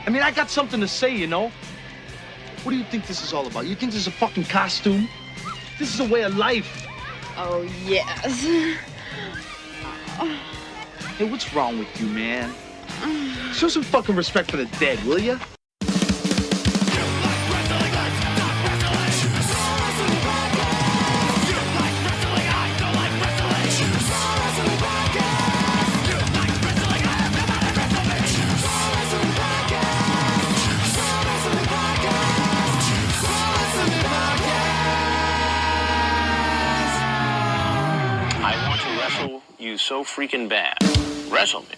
I mean, I got something to say, you know? What do you think this is all about? You think this is a fucking costume? This is a way of life. Oh, yes. Hey, what's wrong with you, man? Show some fucking respect for the dead, will ya? You so freaking bad. Wrestle me.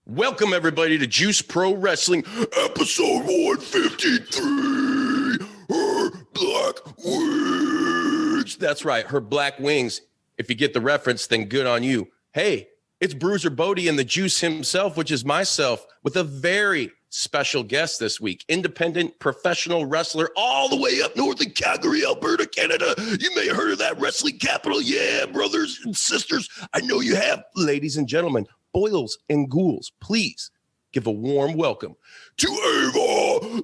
Welcome, everybody, to Juice Pro Wrestling, episode 153. Her Black Wings. That's right, Her Black Wings. If you get the reference, then good on you. Hey, it's Bruiser Bodie and the Juice himself, which is myself, with a very special guest this week. Independent professional wrestler all the way up north in Calgary, Alberta, Canada. You may have heard of that wrestling capital. Yeah, brothers and sisters, I know you have. Ladies and gentlemen, boils and ghouls, please give a warm welcome to Ava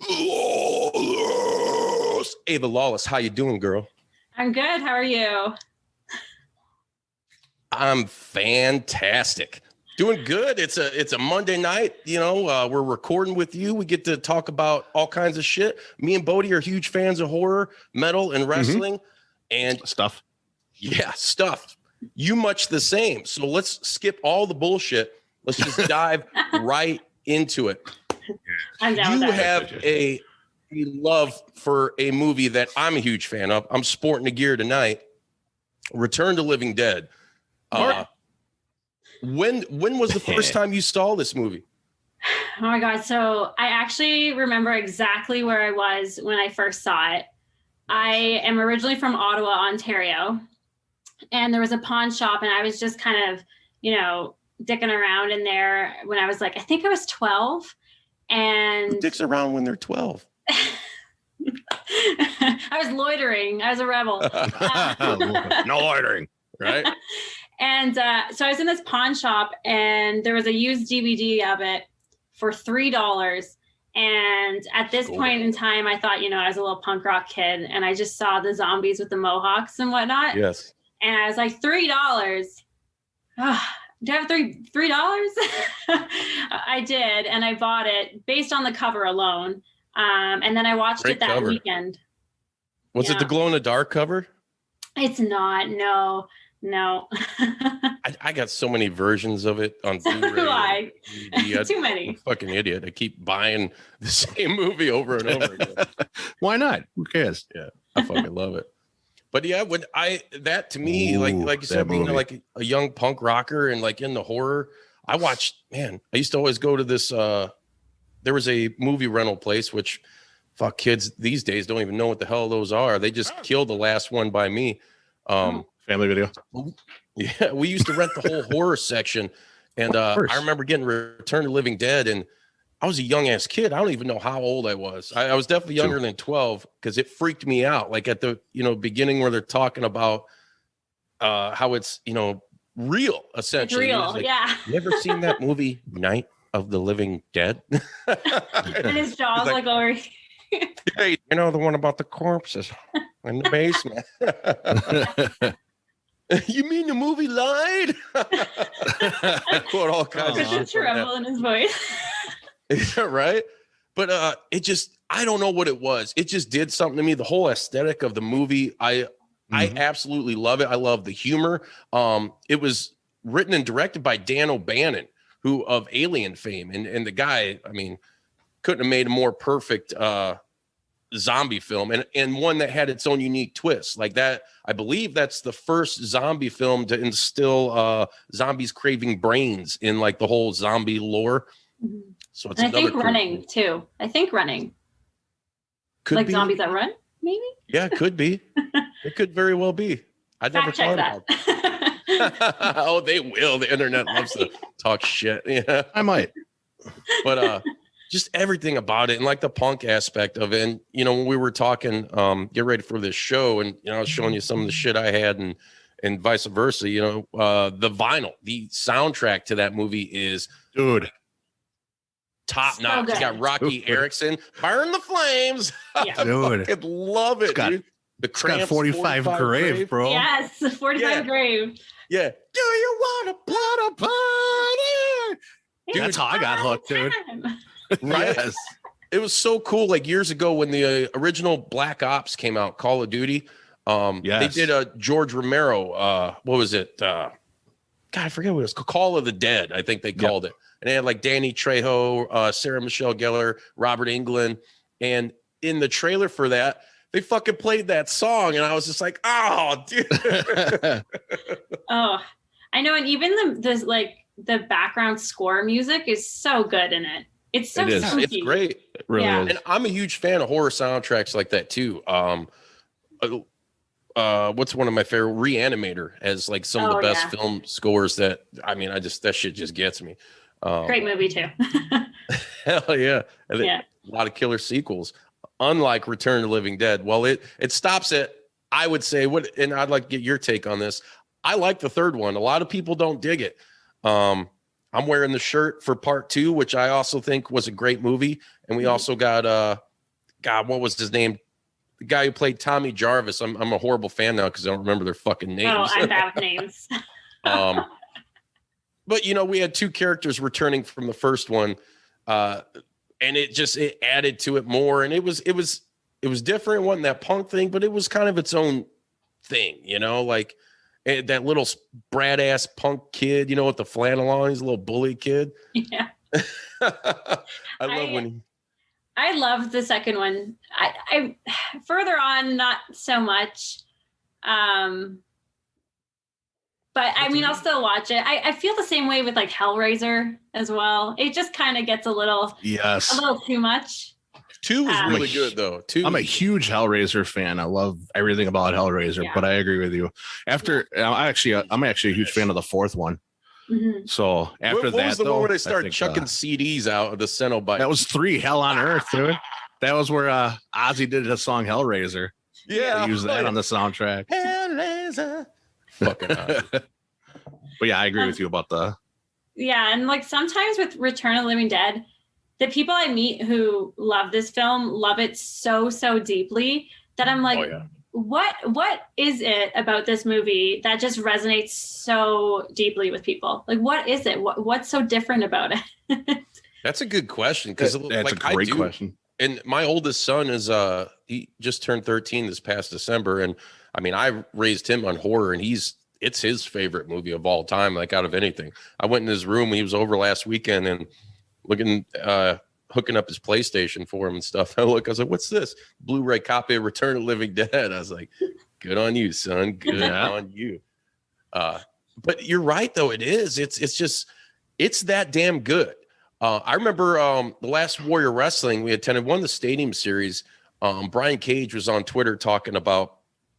Lawless. Ava Lawless, how you doing, girl? I'm good. How are you? I'm fantastic. Doing good. It's a Monday night. You know, we're recording with you. We get to talk about all kinds of shit. Me and Bodie are huge fans of horror, metal, and wrestling, and stuff. Yeah, stuff. You much the same. So let's skip all the bullshit. Let's just dive right into it. I'm down You with that. have a love for a movie that I'm a huge fan of. I'm sporting the gear tonight. Return to Living Dead. When was the first time you saw this movie? Oh my God. So I actually remember exactly where I was when I first saw it. I am originally from Ottawa, Ontario, and there was a pawn shop, and I was just kind of, dicking around in there when I was I think I was 12. And Who dicks around when they're 12? I was loitering. I was a rebel. No loitering, right? And so I was in this pawn shop, and there was a used DVD of it for $3. And at this point in time, I thought, I was a little punk rock kid, and I just saw the zombies with the mohawks and whatnot. Yes. And I was like, $3. Do I have $3? I did, and I bought it based on the cover alone. And then I watched Great it that cover. weekend. Was it the glow in the dark cover? It's not. No. I got so many versions of it on So do I. Too many. I'm a fucking idiot. I keep buying the same movie over and over again. Why not? Who cares? Yeah, I fucking love it. But yeah, that to me, Ooh, like you said, being like a young punk rocker and like in the horror, I watched, I used to always go to this, there was a movie rental place, which fuck kids these days don't even know what the hell those are. They just killed the last one by me. Family Video. Yeah, we used to rent the whole horror section. And I remember getting Return to Living Dead, and I was a young ass kid. I don't even know how old I was. I was definitely younger than 12 because it freaked me out. Like at the beginning where they're talking about how it's real, essentially. It's real, yeah. You ever seen that movie Night of the Living Dead? And his jaw's like over. Hey, the one about the corpses in the basement. You mean the movie Lied? I quote all kinds of Such a tremble in his voice. Right? But I don't know what it was. It just did something to me. The whole aesthetic of the movie, I absolutely love it. I love the humor. It was written and directed by Dan O'Bannon, who of Alien fame, and the guy, couldn't have made a more perfect zombie film, and one that had its own unique twist like that. I believe that's the first zombie film to instill zombies craving brains in like the whole zombie lore. So it's I think running too. I think running. Could like be. Zombies that run, maybe? Yeah, it could be. It could very well be. I never thought about that. Oh, they will. The internet loves to talk shit. Yeah, I might. But just everything about it, and like the punk aspect of it. And when we were talking, get ready for this show, and I was showing you some of the shit I had, and vice versa. The vinyl, the soundtrack to that movie is dude. top So notch. You got good. Rocky Dude. Erickson, burn the flames. Yeah. I Dude. fucking love it, It's got- dude. The It's got Cramps 45 grave, bro. Yes, 45 Yeah. Grave. Yeah. Do you want to What a party! Dude, That's how I got hooked, dude. Right? Yes. It was so cool. Like years ago when the original Black Ops came out, Call of Duty. They Yes. did a George Romero. What was it? God, I forget what it was. Call of the Dead, I think they called it. And they had like Danny Trejo, Sarah Michelle Gellar, Robert Englund. And in the trailer for that, they fucking played that song, and I was just like, "Oh, dude!" Oh, I know, and even the background score music is so good in it. It's so It is. spooky. It's great. It really Yeah. is. And I'm a huge fan of horror soundtracks like that too. What's one of my favorite? Reanimator has like some of the best film scores that that shit just gets me. Great movie too. Hell yeah. And Yeah. a lot of killer sequels. Unlike Return to the Living Dead. Well, it stops at, I would say, and I'd like to get your take on this. I like the third one. A lot of people don't dig it. I'm wearing the shirt for part 2, which I also think was a great movie. And we also got God, what was his name? The guy who played Tommy Jarvis. I'm a horrible fan now because I don't remember their fucking names. Oh, I'm bad with names. But we had 2 characters returning from the first one, and it added to it more, and it was different. It wasn't that punk thing, but it was kind of its own thing, like that little brat ass punk kid, with the flannel on. He's a little bully kid. Yeah. I love when I loved the second one. I further on, not so much. But I mean, I'll still watch it. I feel the same way with like Hellraiser as well. It just kind of gets a little too much. 2 was really good though. 2. I'm a huge Hellraiser fan. I love everything about Hellraiser, but I agree with you. I'm actually a huge fan of the fourth one. Mm-hmm. So after what that, was the one where they started chucking CDs out of the Cenobite? That was 3, Hell on Earth, dude. That was where Ozzy did the song Hellraiser. Yeah, they used that on the soundtrack. Hellraiser. Fucking Ozzy. But yeah, I agree with you about the. Yeah, and like sometimes with Return of the Living Dead, the people I meet who love this film love it so deeply that I'm like, what is it about this movie that just resonates so deeply with people? Like, what is it? What's so different about it? That's a good question, because that's a great question. And my oldest son is he just turned 13 this past December, and I mean, I raised him on horror, and it's his favorite movie of all time, like out of anything. I went in his room, he was over last weekend, and hooking up his PlayStation for him and stuff. I was like, what's this? Blu-ray copy of Return of the Living Dead. I was like, good on you, son. Good on you. But you're right, though. It is. It's that damn good. I remember the last Warrior Wrestling we attended, one of the Stadium Series. Brian Cage was on Twitter talking about,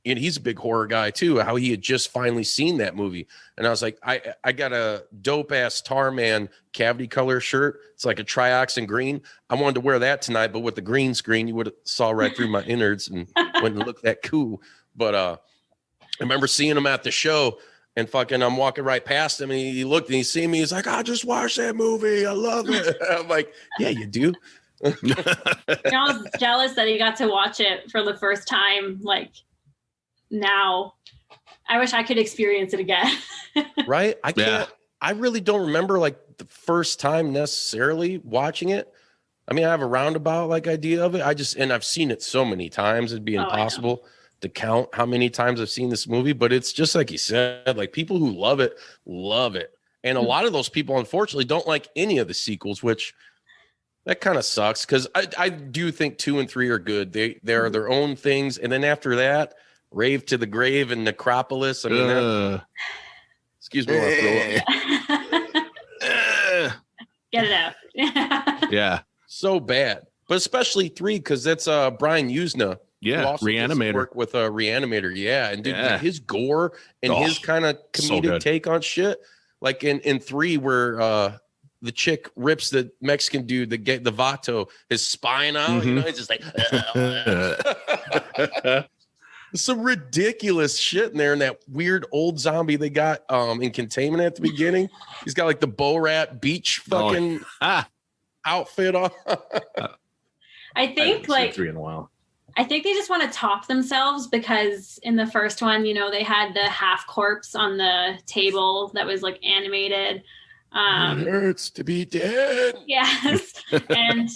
and he's a big horror guy too, how he had just finally seen that movie. And I was like, I got a dope ass Tarman cavity color shirt. It's like a trioxin green. I wanted to wear that tonight, but with the green screen, you would have saw right through my innards and wouldn't look that cool. But I remember seeing him at the show, and fucking I'm walking right past him, and he looked and he seen me. He's like, I just watched that movie. I love it. I'm like, yeah, you do. I was jealous that he got to watch it for the first time, like now. I wish I could experience it again. Right? I can't. I really don't remember like the first time necessarily watching it. I mean, I have a roundabout like idea of it. And I've seen it so many times, it'd be impossible to count how many times I've seen this movie. But it's just like you said, like people who love it. And a lot of those people, unfortunately, don't like any of the sequels, which that kind of sucks, because I do think 2 and 3 are good. They are their own things. And then after that, Rave to the Grave and Necropolis. I mean, excuse me, I throw up. Get it out. Yeah. So bad. But especially 3, because that's Brian Usna. Yeah, who also Reanimator. work with a Reanimator. Yeah. And dude, his gore and his kind of comedic take on shit. Like in 3, where the chick rips the Mexican dude, the Vato, his spine out. Mm-hmm. He's just like some ridiculous shit in there. And that weird old zombie they got in Containment at the beginning. He's got like the Bo Rat beach fucking. outfit on. I think like 3 in a while. I think they just want to top themselves because in the first one, you know, they had the half corpse on the table that was like animated. It hurts to be dead. Yes. And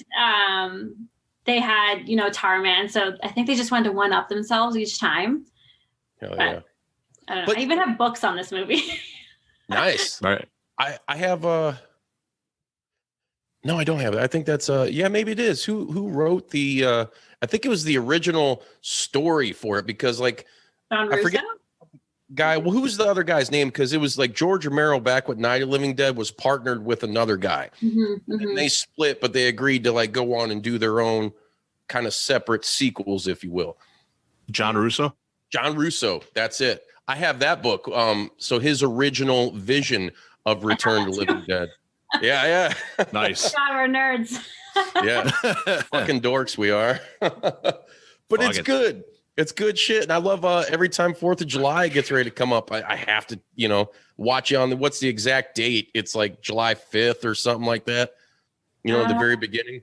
they had, you know, Tarman. So I think they just wanted to one up themselves each time. Hell But yeah. I don't know. But- I even have books on this movie. Nice. All right. I have no, I don't have it. I think that's yeah, maybe it is. Who wrote the I think it was the original story for it because like John I Russo? forget guy. Well, who's the other guy's name? Because it was like George Romero back with Night of the Living Dead was partnered with another guy. And they split, but they agreed to like go on and do their own kind of separate sequels, if you will. John Russo. John Russo, that's it. I have that book. So his original vision of Return to Living Dead. Yeah. Nice. God, we're nerds. Yeah. Fucking dorks we are. But it's good. It's good shit. And I love every time 4th of July gets ready to come up, I have to, you know, watch it on what's the exact date? It's like July 5th or something like that. You know, at the very beginning.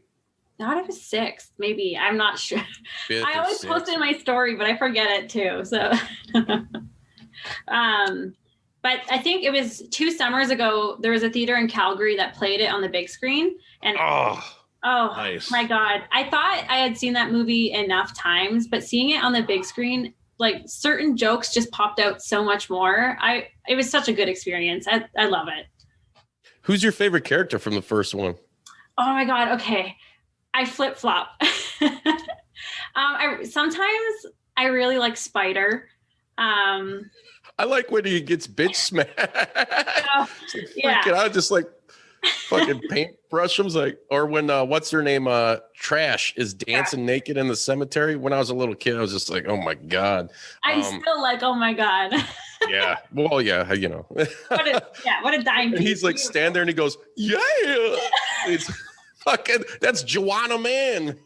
Not if it's 6th, maybe. I'm not sure. 5th I or always 6th. post it in my story, but I forget it too. So but I think it was 2 summers ago, there was a theater in Calgary that played it on the big screen. And oh Nice. my God. I thought I had seen that movie enough times, but seeing it on the big screen, like certain jokes just popped out so much more. It was such a good experience. I love it. Who's your favorite character from the first one? Oh my God. Okay. I flip flop. Sometimes I really like Spider. I like when he gets bitch smacked. Yeah. Freaking out, just like fucking paintbrush him. Like, or when what's her name? Trash is dancing naked in the cemetery. When I was a little kid, I was just like, oh my God. I'm still like, oh my God. Yeah. Well, yeah, you know. What a dime And piece. he's like stand there and he goes, yeah. It's fucking that's Joanna Man.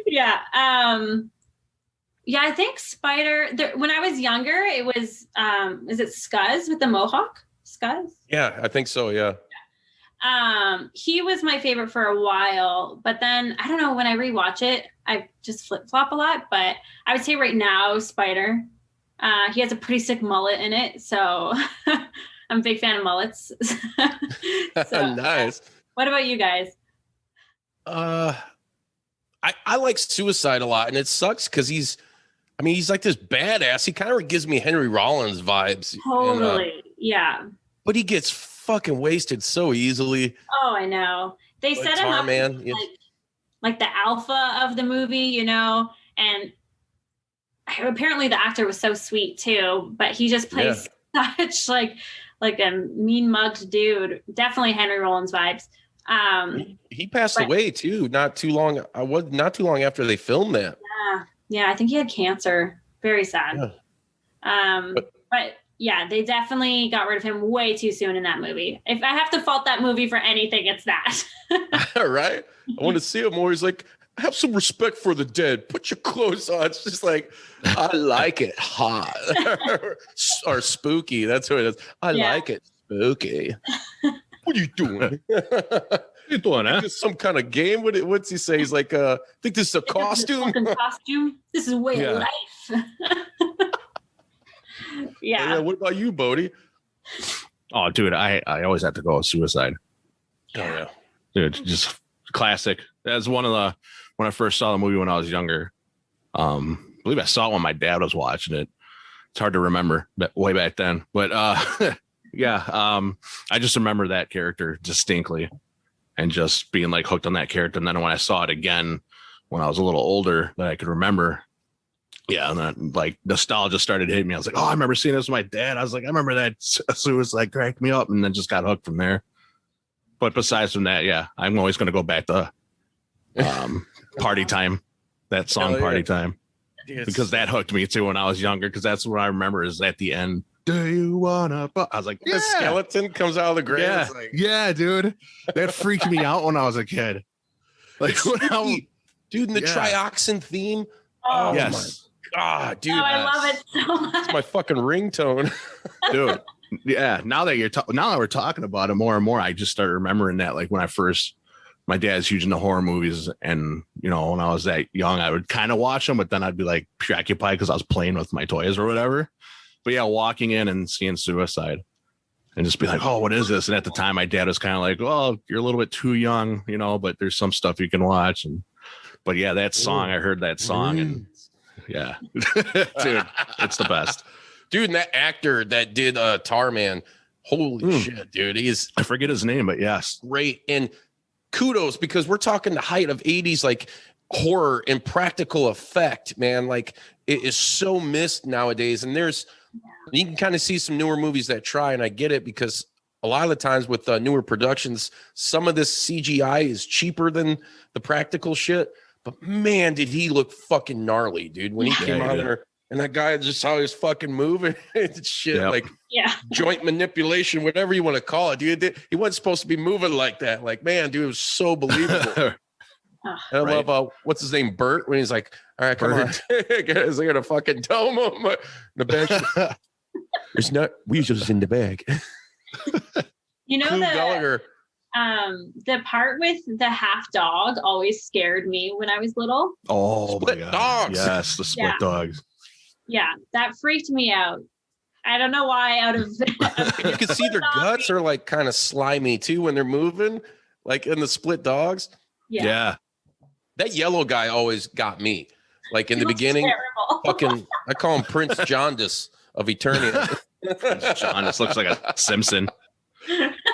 Yeah. Yeah, I think Spider. When I was younger, it was is it Scuzz with the mohawk? Scuzz? Yeah, I think so. Yeah. He was my favorite for a while, but then I don't know, when I rewatch it, I just flip flop a lot. But I would say right now, Spider. He has a pretty sick mullet in it, so I'm a big fan of mullets. So, Nice. What about you guys? I like Suicide a lot, and it sucks because he's like this badass. He kind of gives me Henry Rollins vibes. Totally. And, Yeah. but he gets fucking wasted so easily. Oh, I know. They Like set him up Tarman, as, like the alpha of the movie, you know, and apparently the actor was so sweet too, but he just plays such like a mean mugged dude. Definitely Henry Rollins vibes. He passed away too, not too long after they filmed that. Yeah, I think he had cancer. Very sad. Yeah. But yeah, they definitely got rid of him way too soon in that movie. If I have to fault that movie for anything, it's that. Right? I want to see him more. He's like, have some respect for the dead. Put your clothes on. It's just like, I like it hot or spooky. That's what it is. I like it spooky. What are you doing? You doing, huh? This is some kind of game. What's he say? He's like, I think this is a costume. This is a costume. This is way of life. Yeah. What about you, Bodie? Oh, dude, I always have to go with Suicide. Oh yeah, Dude, just classic. That's one of the when I first saw the movie when I was younger. I believe I saw it when my dad was watching it. It's hard to remember, but way back then. But yeah, I just remember that character distinctly, and just being like hooked on that character. And then when I saw it again when I was a little older, that I could remember. Yeah, and then like nostalgia started hitting me. I was like, oh, I remember seeing this with my dad. I was like, I remember that Suicide cracked me up, and then just got hooked from there. But besides from that, yeah, I'm always going to go back to Party Time, that song Party Time, because that hooked me too when I was younger, because that's what I remember is at the end. Do you wanna? I was like, the skeleton comes out of the grave. Yeah, it's like, yeah, dude, that freaked me out when I was a kid. Like, dude, and the trioxin theme. Oh, yes. God, dude. I love it so much. It's my fucking ringtone. Dude, Yeah. Now that we're talking about it more and more, I just started remembering that, like when my dad's huge into horror movies, and when I was that young, I would kind of watch them, but then I'd be like preoccupied because I was playing with my toys or whatever. But yeah, walking in and seeing Suicide and just be like, oh, what is this? And at the time, my dad was kind of like, well, you're a little bit too young, but there's some stuff you can watch. But yeah, that song, I heard that song, and yeah, dude, it's the best. Dude, and that actor that did Tarman, holy shit, dude, I forget his name, but yes, great. And kudos, because we're talking the height of 80s like horror and practical effect, man. Like it is so missed nowadays. And you can kind of see some newer movies that try, and I get it, because a lot of the times with newer productions, some of this CGI is cheaper than the practical shit. But man, did he look fucking gnarly, dude, when he came out there. And that guy just how he was fucking moving and shit, like joint manipulation, whatever you want to call it, dude. He wasn't supposed to be moving like that. Like, man, dude, it was so believable. And I love what's his name, Bert, when he's like, all right, come on, guys, they're gonna fucking dome him. The bag. It's not. We just in the bag. The part with the half dog always scared me when I was little. Oh, split my God. Dogs. Yes, the split dogs. Yeah, that freaked me out. I don't know why. You can see their guts are like kind of slimy too when they're moving, like in the split dogs. Yeah. That yellow guy always got me. Like in the beginning, fucking, I call him Prince Jaundice of Eternia. Jaundice looks like a Simpson.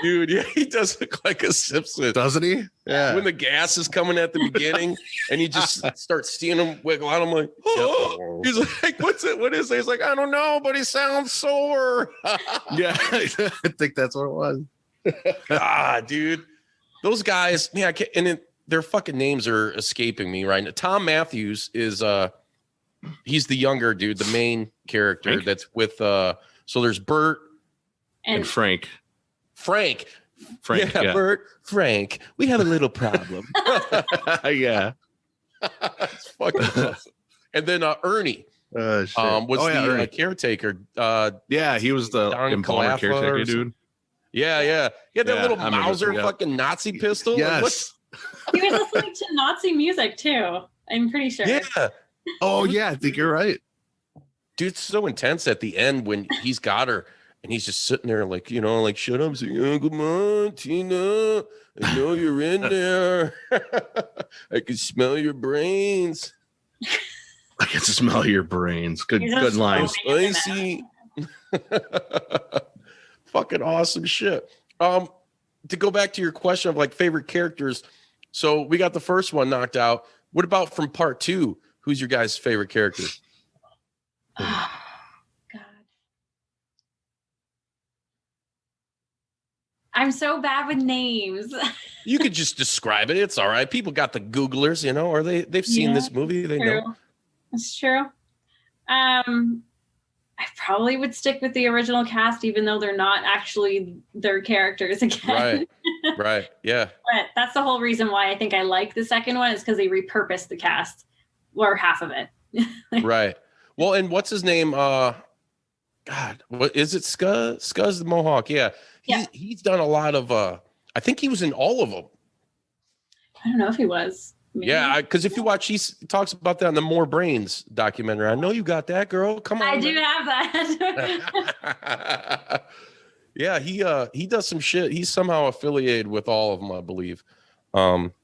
Dude, yeah, he does look like a Simpson. Doesn't he? Yeah. When the gas is coming at the beginning and you just start seeing him wiggle out, I'm like, oh. He's like, what's it? What is it? He's like, I don't know, but he sounds sore. Yeah, I think that's what it was. Dude. Those guys, man, I can't, and their fucking names are escaping me right now. Tom Matthews is he's the younger dude, the main character that's with so there's Bert and Frank. Yeah, Bert, Frank. We have a little problem. Yeah. It's fucking awesome. And then Ernie was the caretaker. Yeah, he was the Impala caretaker dude. Yeah. He had that little Mauser fucking Nazi pistol. Yes. He was listening to Nazi music too. I'm pretty sure. Yeah. Oh yeah, I think you're right. Dude, it's so intense at the end when he's got her and he's just sitting there like, like shut up, saying, oh, come on, Tina. I know you're in there. I can smell your brains. I can smell your brains. Good line. Spicy. Fucking awesome shit. To go back to your question of like favorite characters. So we got the first one knocked out. What about from part 2? Who's your guys' favorite character? Oh, God. I'm so bad with names. You could just describe it. It's all right. People got the Googlers, or they've seen this movie. They know. That's true. I probably would stick with the original cast, even though they're not actually their characters again. Right. Yeah. But that's the whole reason why I think I like the second one, is because they repurposed the cast, or half of it. Right. Well, and what's his name? God, what is it? Scuzz the Mohawk. Yeah. He's done a lot of, I think he was in all of them. I don't know if he was. Maybe. Yeah, because if you watch, he talks about that in the More Brains documentary. I know you got that, girl. Come on. I do have that. Yeah, he does some shit. He's somehow affiliated with all of them, I believe. I'm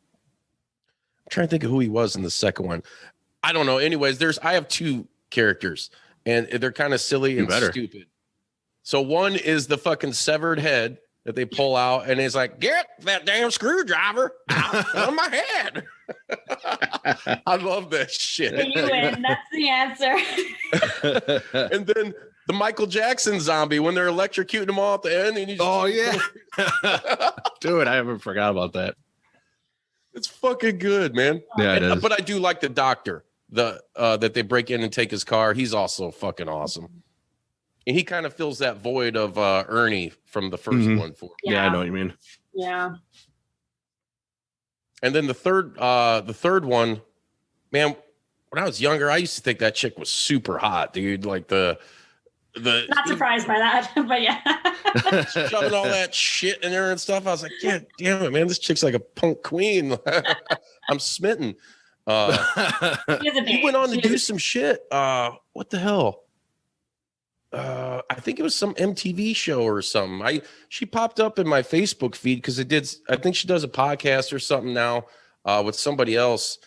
trying to think of who he was in the second one. I don't know. Anyways, I have 2 characters, and they're kind of silly and stupid. So one is the fucking severed head that they pull out, and it's like, get that damn screwdriver out of my head. I love that shit. You win. That's the answer. And then the Michael Jackson zombie, when they're electrocuting them all at the end. And Dude, I haven't forgot about that. It's fucking good, man. Yeah, it is. But I do like the doctor, that they break in and take his car. He's also fucking awesome. And he kind of fills that void of Ernie from the first one for me. Yeah, I know what you mean. Yeah. And then the third one, man, when I was younger, I used to think that chick was super hot, dude. Like Not surprised by that, but yeah. shoving all that shit in there and stuff. I was like, yeah, damn it, man, this chick's like a punk queen. I'm smitten. He went on to do some shit. What the hell? I think it was some MTV show or something. She popped up in my Facebook feed because I think she does a podcast or something now with somebody else.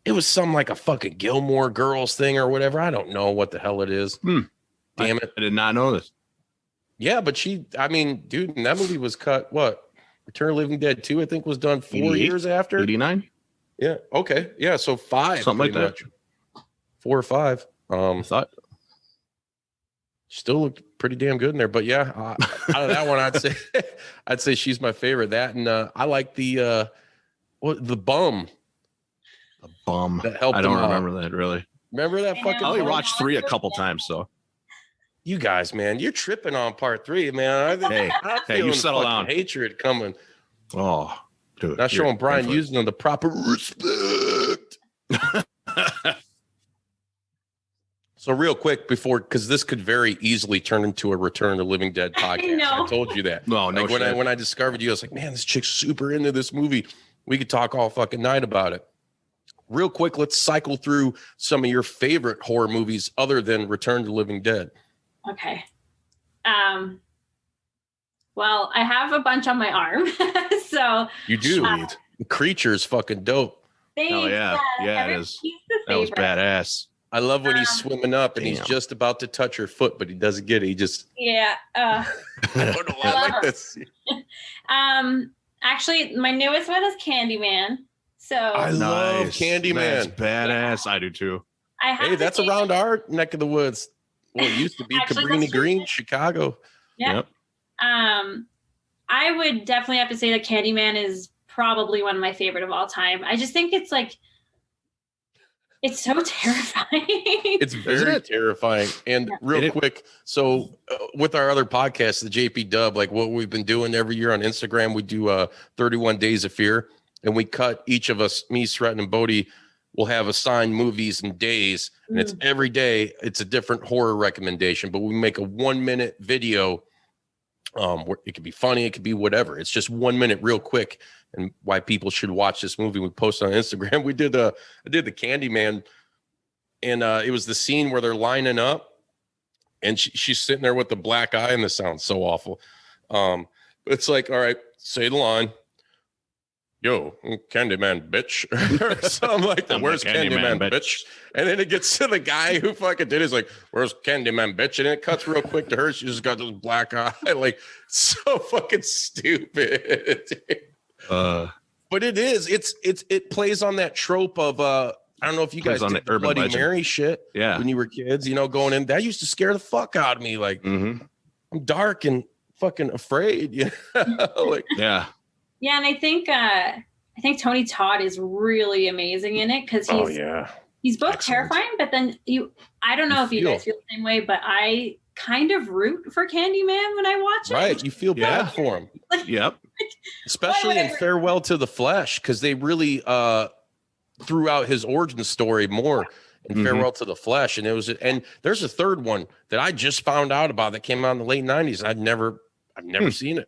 It was some like a fucking Gilmore Girls thing or whatever. I don't know what the hell it is. Damn it. I did not know this. Yeah, but dude, and that movie was cut, what? Return of the Living Dead 2, I think, was done 4 years after. 89? Yeah. Okay. Yeah. So 5. Something like that. 4 or 5. I thought. Still looked pretty damn good in there. But yeah, out of that one, I'd say she's my favorite. That and I like the bum. The bum. That helped I don't him out. remember that really. Remember that fucking? I only bum? watched 3 a couple times, so. You guys, man, you're tripping on part 3, man. Hey, you settle down. Hatred coming. Oh, dude. Not showing Brian using them the proper respect. So real quick because this could very easily turn into a Return to Living Dead podcast. I told you that. No, no. Like when I discovered you, I was like, man, this chick's super into this movie. We could talk all fucking night about it. Real quick, let's cycle through some of your favorite horror movies other than Return to Living Dead. Okay. Well, I have a bunch on my arm. So you do. The Creature's fucking dope. Oh yeah. Yeah, it is. That was badass. I love when he's swimming up and he's just about to touch her foot, but he doesn't get it. He just I don't know why I like this. Actually, my newest one is Candyman. So I love Candyman. That's badass. Yeah. I do too. Hey, that's around our neck of the woods. Well, it used to be Cabrini Green, Chicago. Yep. I would definitely have to say that Candyman is probably one of my favorite of all time. I just think it's like, it's so terrifying. It's very terrifying. And real quick, so with our other podcast, the JP Dub, like what we've been doing every year on Instagram, we do 31 Days of Fear, and we cut each of us, me, Sretton, and Bodie, will have assigned movies and days, and it's every day. It's a different horror recommendation, but we make a 1 minute video. Where it could be funny, it could be whatever. It's just 1 minute, real quick, and why people should watch this movie. We post on Instagram. I did the Candyman, and it was the scene where they're lining up, and she's sitting there with the black eye, and this sounds so awful. It's like, all right, say the line. Yo, Candyman, bitch, or something like that. Where's Candyman, bitch? And then it gets to the guy who fucking did it. He's like, where's Candyman, bitch? And it cuts real quick to her. She just got this black eye, like so fucking stupid. But it is. It plays on that trope of I don't know if you guys did the Bloody Mary shit. Yeah. When you were kids, going in, that used to scare the fuck out of me. Like I'm dark and fucking afraid. Like yeah. Yeah, and I think Tony Todd is really amazing in it because he's both terrifying, but then I don't know if you guys feel the same way, but I kind of root for Candyman when I watch it. Right, you feel bad for him. Yep. Especially in Farewell to the Flesh, because they really threw out his origin story more in Farewell to the Flesh, and there's a third one that I just found out about that came out in the late 90s. I've never seen it.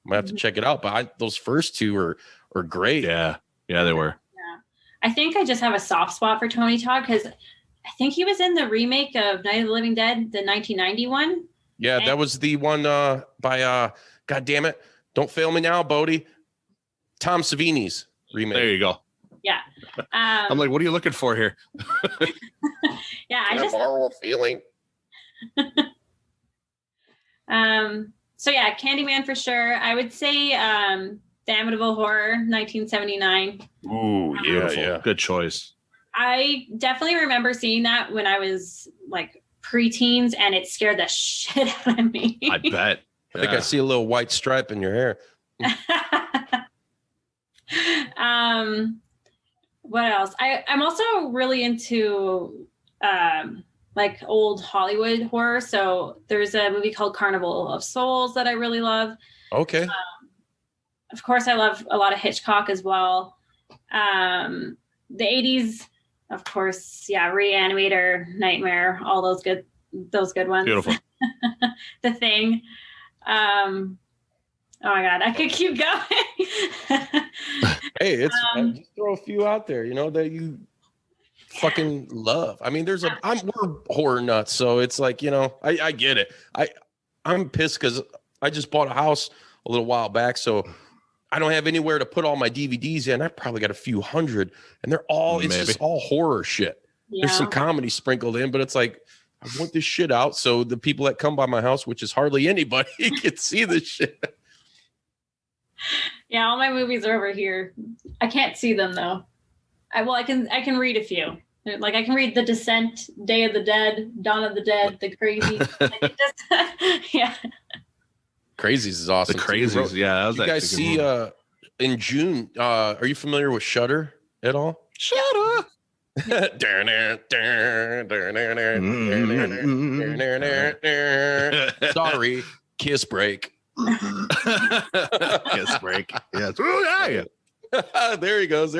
I might have to check it out, but those first two are great. Yeah, they were. Yeah, I think I just have a soft spot for Tony Todd because I think he was in the remake of Night of the Living Dead, the 1990 one. Yeah, that was the one by God damn it, don't fail me now, Bodie. Tom Savini's remake. There you go. Yeah. I'm like, what are you looking for here? Yeah, I just borrow a feeling. So yeah, Candyman for sure. I would say The Amityville Horror, 1979. Ooh, yeah. Good choice. I definitely remember seeing that when I was like preteens, and it scared the shit out of me. I bet. I think I see a little white stripe in your hair. What else? I'm also really into like old Hollywood horror. So there's a movie called Carnival of Souls that I really love. Okay. Of course, I love a lot of Hitchcock as well. The 80s, of course, yeah, Reanimator, Nightmare, all those good ones. Beautiful. The Thing. Oh my God, I could keep going. Hey, it's just throw a few out there, that you fucking love. I mean, we're horror nuts, so it's like, I get it. I'm pissed because I just bought a house a little while back, so I don't have anywhere to put all my DVDs in. I probably got a few hundred, and it's just all horror shit. Yeah. There's some comedy sprinkled in, but it's like, I want this shit out so the people that come by my house, which is hardly anybody, can see this shit. Yeah, all my movies are over here. I can't see them though. I can read a few. Like I can read The Descent, Day of the Dead, Dawn of the Dead, The Crazy. Yeah. Crazies is awesome. The Crazies, yeah. That was you guys see in June? Are you familiar with Shudder at all? Shudder. Sorry, kiss break. Kiss break. Yes. Oh, yeah. There he goes.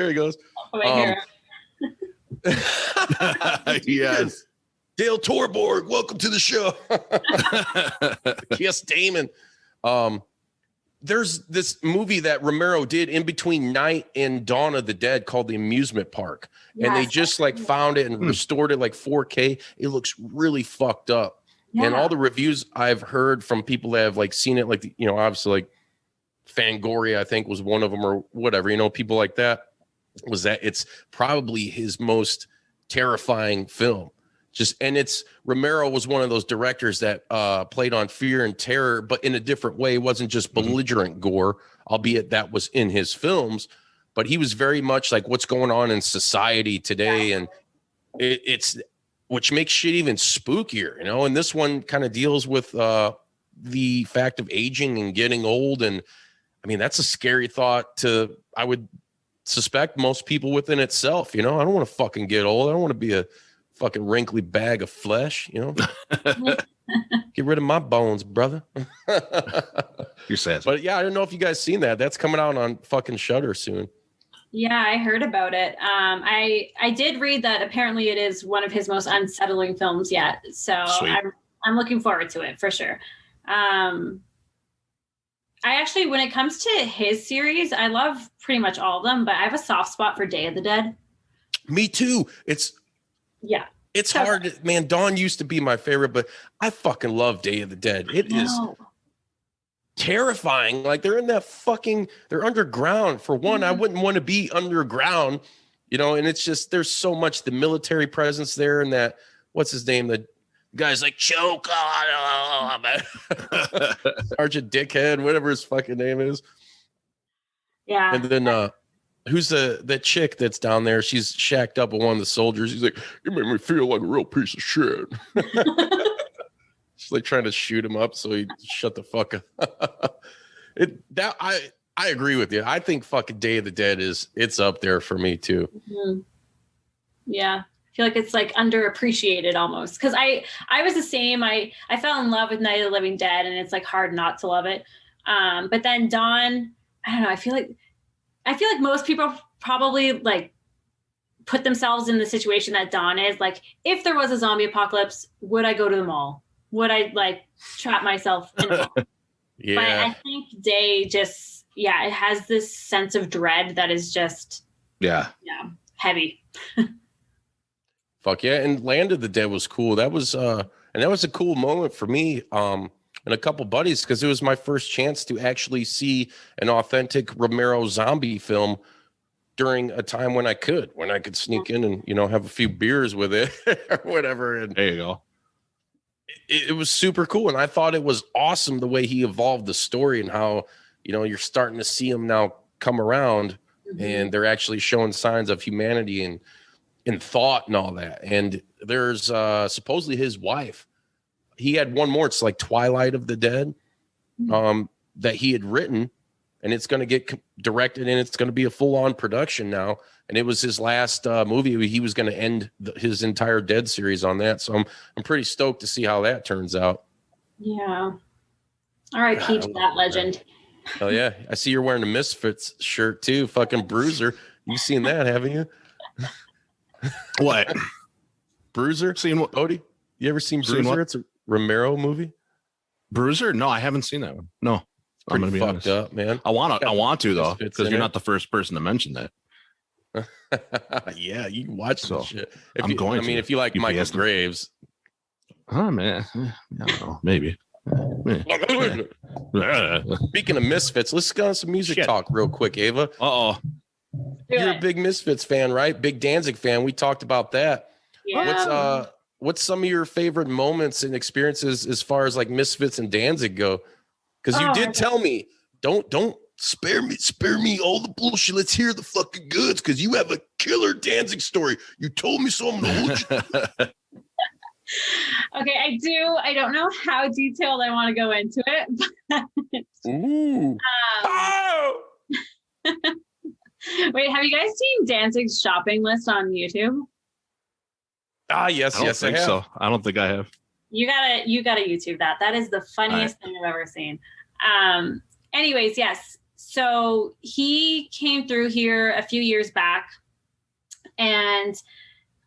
Yes. Dale Torborg, welcome to the show. Yes, Damon. There's this movie that Romero did in between Night and Dawn of the Dead called The Amusement Park. Yes. And they just like found it and restored it like 4K. It looks really fucked up. Yeah. And all the reviews I've heard from people that have like seen it, like, obviously like Fangoria, I think was one of them or whatever, people like that, was that it's probably his most terrifying film. Romero was one of those directors that played on fear and terror, but in a different way. It wasn't just belligerent gore, albeit that was in his films, but he was very much like what's going on in society today. Yeah. And it's which makes shit even spookier, and this one kind of deals with the fact of aging and getting old. And I mean, that's a scary thought I would suspect most people within itself. I don't want to fucking get old. I don't want to be a fucking wrinkly bag of flesh, Get rid of my bones, brother. You're sad. But yeah, I don't know if you guys seen that. That's coming out on fucking Shudder soon. Yeah, I heard about it. I did read that apparently it is one of his most unsettling films yet. So I'm looking forward to it for sure. I actually, when it comes to his series, I love pretty much all of them, but I have a soft spot for Day of the Dead. Me too. It's hard, man. Dawn used to be my favorite, but I fucking love Day of the Dead. It is terrifying. Like they're underground. For one, I wouldn't want to be underground, and it's just, there's so much, the military presence there, and that, what's his name? The guy's like, choke on Sergeant Dickhead, whatever his fucking name is. Yeah. And then who's that chick that's down there? She's shacked up with one of the soldiers. He's like, you make me feel like a real piece of shit. She's like trying to shoot him up, so he shut the fuck up. I agree with you. I think fucking Day of the Dead it's up there for me too. Mm-hmm. Yeah. I feel like it's like underappreciated almost. Because I was the same. I fell in love with Night of the Living Dead, and it's like hard not to love it. But then Dawn, I don't know. I feel like most people probably like put themselves in the situation that Dawn is. Like, if there was a zombie apocalypse, would I go to the mall? Would I like trap myself in the mall? Yeah. But I think Day just, it has this sense of dread that is just, heavy. Fuck yeah. And Land of the Dead was cool. That was, and that was a cool moment for me. And a couple buddies, because it was my first chance to actually see an authentic Romero zombie film during a time when I could sneak in and, have a few beers with it or whatever. And there you go. It was super cool. And I thought it was awesome the way he evolved the story and how, you're starting to see him now come around and they're actually showing signs of humanity and thought and all that. And there's supposedly his wife. He had one more. It's like Twilight of the Dead that he had written, and it's going to get directed, and it's going to be a full-on production now. And it was his last movie. He was going to end his entire Dead series on that. So I'm pretty stoked to see how that turns out. Yeah. R.I.P. to that legend. Oh yeah, I see you're wearing a Misfits shirt too. Fucking Bruiser. You've seen that, haven't you? What? Bruiser? Seen what? Odie? You ever seen Bruiser? Romero movie? Bruiser? No, I haven't seen that one. No, I'm gonna Pretty be fucked honest. up, man. I want to though, Misfits because in you're it. not the first person to mention that. Yeah, you can watch So, that shit. I'm going I mean, to. if you like You Michael passed him. Graves. Oh man, I don't know, maybe. Speaking of Misfits, let's go on some music Shit. talk real quick, Ava. Uh-oh. You're a big Misfits fan, right? Big Danzig fan. We talked about that. Yeah. What's some of your favorite moments and experiences as far as like Misfits and Danzig go? Because you did tell me, don't spare me all the bullshit. Let's hear the fucking goods, because you have a killer Danzig story. You told me so. I'm gonna hold you. Okay, I do. I don't know how detailed I want to go into it. But, Ooh. Oh! wait, have you guys seen Danzig's shopping list on YouTube? Ah, yes, I don't yes, think I have. so. I don't think I have. You gotta YouTube that. That is the funniest thing I've ever seen. Anyways, yes. So he came through here a few years back, and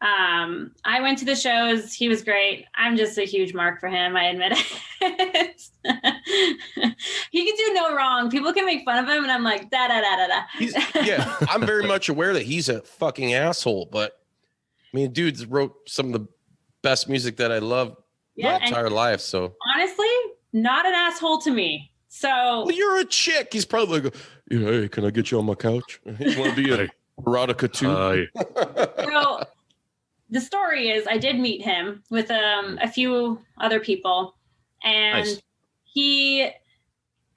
I went to the shows. He was great. I'm just a huge mark for him. I admit it. He can do no wrong. People can make fun of him, and I'm like, da da da da da. Yeah, I'm very much aware that he's a fucking asshole, but I mean, dude's wrote some of the best music that I love my entire life. So honestly, not an asshole to me. So well, you're a chick. He's probably like, hey, can I get you on my couch? You want to be a erotica too? So the story is, I did meet him with a few other people, and Nice. he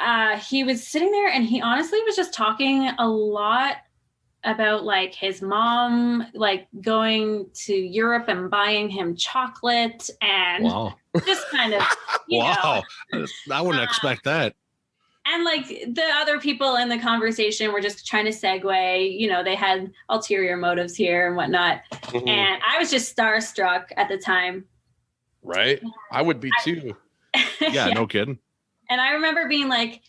was sitting there, and he honestly was just talking a lot about like his mom like going to Europe and buying him chocolate, and Wow. just kind of you know. Wow. I wouldn't expect that. And like the other people in the conversation were just trying to segue, you know, they had ulterior motives here and whatnot. Mhm. And I was just starstruck at the time. Right? I would be too. Yeah, no kidding. And I remember being like,